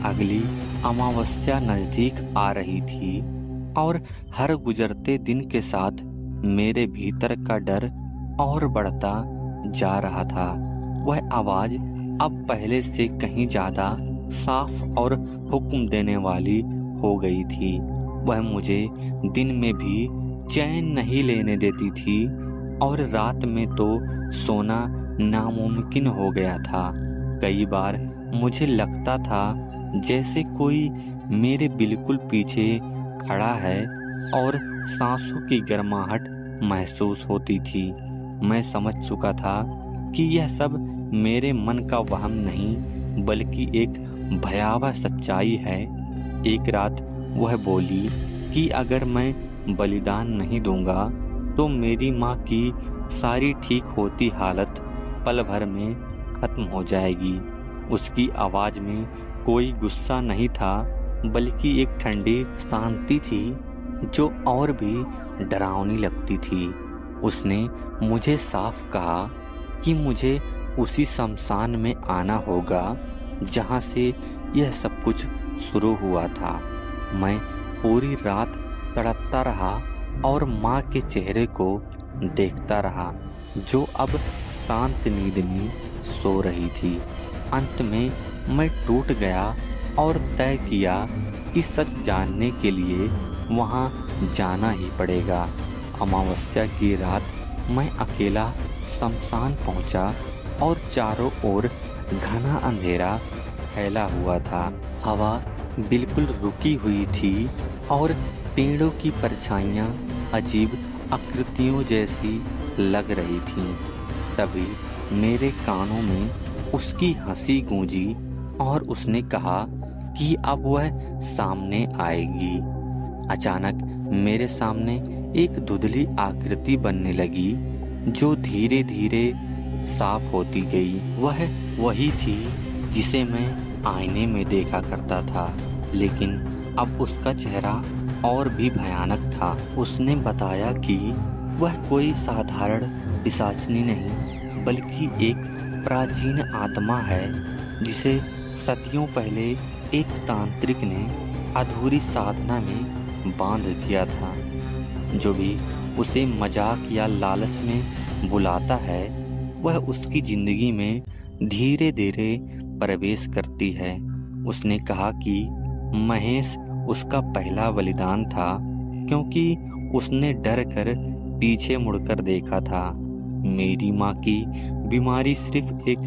अगली अमावस्या नजदीक आ रही थी और हर गुजरते दिन के साथ मेरे भीतर का डर और बढ़ता जा रहा था। वह आवाज अब पहले से कहीं ज्यादा साफ और हुक्म देने वाली हो गई थी। वह मुझे दिन में भी चैन नहीं लेने देती थी और रात में तो सोना नामुमकिन हो गया था। कई बार मुझे लगता था जैसे कोई मेरे बिल्कुल पीछे खड़ा है और सांसों की गर्माहट महसूस होती थी। मैं समझ चुका था कि यह सब मेरे मन का वहम नहीं बल्कि एक भयावह सच्चाई है। एक रात वह बोली कि अगर मैं बलिदान नहीं दूंगा तो मेरी माँ की सारी ठीक होती हालत पल भर में खत्म हो जाएगी। उसकी आवाज में कोई गुस्सा नहीं था बल्कि एक ठंडी शांति थी जो और भी डरावनी लगती थी। उसने मुझे साफ कहा कि मुझे उसी शमशान में आना होगा जहां से यह सब कुछ शुरू हुआ था। मैं पूरी रात तड़पता रहा और माँ के चेहरे को देखता रहा जो अब शांत नींद में सो रही थी। अंत में मैं टूट गया और तय किया कि सच जानने के लिए वहाँ जाना ही पड़ेगा। अमावस्या की रात मैं अकेला शमशान पहुँचा और चारों ओर घना अंधेरा फैला हुआ था। हवा बिल्कुल रुकी हुई थी और पेड़ों की परछाइयाँ अजीब आकृतियों जैसी लग रही थीं। तभी मेरे कानों में उसकी हंसी गूंजी और उसने कहा कि अब वह सामने आएगी। अचानक मेरे सामने एक धुंधली आकृति बनने लगी जो धीरे धीरे साफ होती गई। वह वही थी जिसे मैं आईने में देखा करता था, लेकिन अब उसका चेहरा और भी भयानक था। उसने बताया कि वह कोई साधारण पिशाचनी नहीं बल्कि एक प्राचीन आत्मा है जिसे सदियों पहले एक तांत्रिक ने अधूरी साधना में बांध दिया था। जो भी उसे मजाक या लालच में बुलाता है वह उसकी जिंदगी में धीरे धीरे प्रवेश करती है। उसने कहा कि महेश उसका पहला बलिदान था क्योंकि उसने डर कर पीछे मुड़कर देखा था। मेरी माँ की बीमारी सिर्फ एक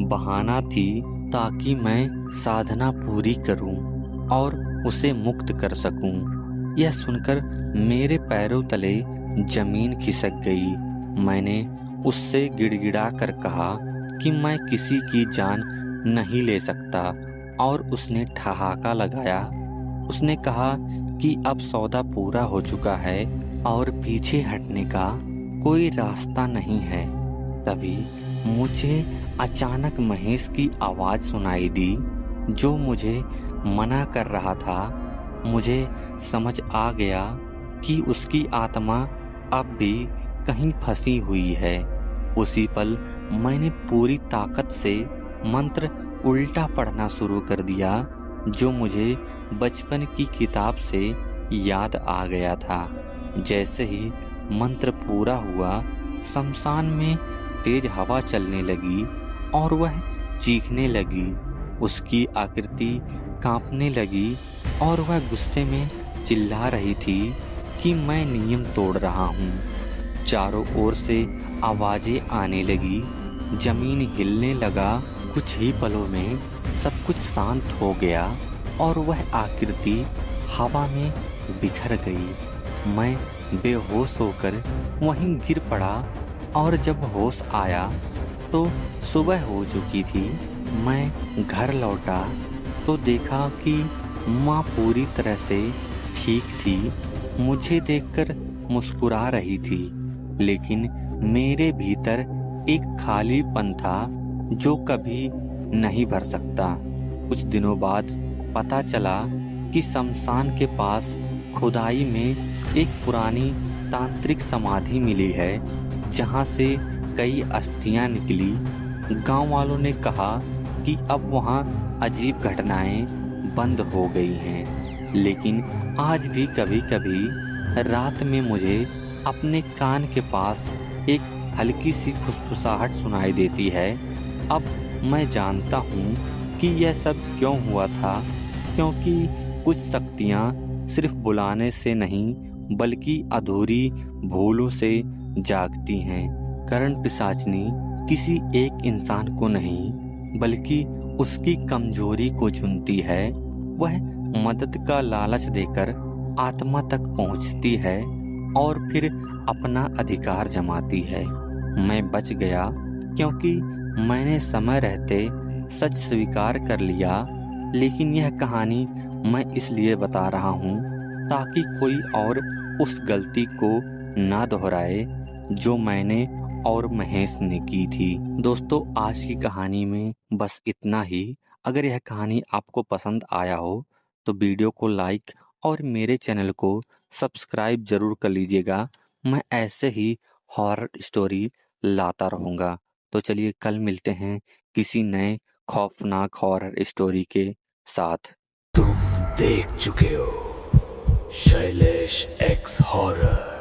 बहाना थी ताकि मैं साधना पूरी करूं और उसे मुक्त कर सकूं। यह सुनकर मेरे पैरों तले जमीन खिसक गई। मैंने उससे गिड़गिड़ा कर कहा कि मैं किसी की जान नहीं ले सकता और उसने ठहाका लगाया। उसने कहा कि अब सौदा पूरा हो चुका है और पीछे हटने का कोई रास्ता नहीं है। तभी मुझे अचानक महेश की आवाज सुनाई दी जो मुझे मना कर रहा था। मुझे समझ आ गया कि उसकी आत्मा अब भी कहीं फंसी हुई है। उसी पल मैंने पूरी ताकत से मंत्र उल्टा पढ़ना शुरू कर दिया जो मुझे बचपन की किताब से याद आ गया था। जैसे ही मंत्र पूरा हुआ शमशान में तेज हवा चलने लगी और वह चीखने लगी। उसकी आकृति कांपने लगी और वह गुस्से में चिल्ला रही थी कि मैं नियम तोड़ रहा हूँ। चारों ओर से आवाजें आने लगी, जमीन हिलने लगा। कुछ ही पलों में सब कुछ शांत हो गया और वह आकृति हवा में बिखर गई। मैं बेहोश होकर वहीं गिर पड़ा और जब होश आया दोस्तों सुबह हो चुकी थी। मैं घर लौटा तो देखा कि माँ पूरी तरह से ठीक थी। मुझे देखकर मुस्कुरा रही थी, लेकिन मेरे भीतर एक खालीपन था जो कभी नहीं भर सकता। कुछ दिनों बाद पता चला कि शमशान के पास खुदाई में एक पुरानी तांत्रिक समाधि मिली है, जहां से कई अस्थियां निकली। गांव वालों ने कहा कि अब वहां अजीब घटनाएं बंद हो गई हैं, लेकिन आज भी कभी-कभी रात में मुझे अपने कान के पास एक हल्की सी फुसफुसाहट सुनाई देती है। अब मैं जानता हूँ कि यह सब क्यों हुआ था, क्योंकि कुछ शक्तियाँ सिर्फ बुलाने से नहीं बल्कि अधूरी भूलों से जागती हैं। करण पिशाचनी किसी एक इंसान को नहीं बल्कि उसकी कमजोरी को चुनती है। वह मदद का लालच देकर आत्मा तक पहुंचती है और फिर अपना अधिकार जमाती है। मैं बच गया क्योंकि मैंने समय रहते सच स्वीकार कर लिया, लेकिन यह कहानी मैं इसलिए बता रहा हूँ ताकि कोई और उस गलती को ना दोहराए जो मैंने और महेश ने की थी। दोस्तों आज की कहानी में बस इतना ही। अगर यह कहानी आपको पसंद आया हो तो वीडियो को लाइक और मेरे चैनल को सब्सक्राइब जरूर कर लीजिएगा। मैं ऐसे ही हॉरर स्टोरी लाता रहूँगा। तो चलिए कल मिलते हैं किसी नए खौफनाक हॉरर स्टोरी के साथ। तुम देख चुके हो शैलेश एक्स हॉरर।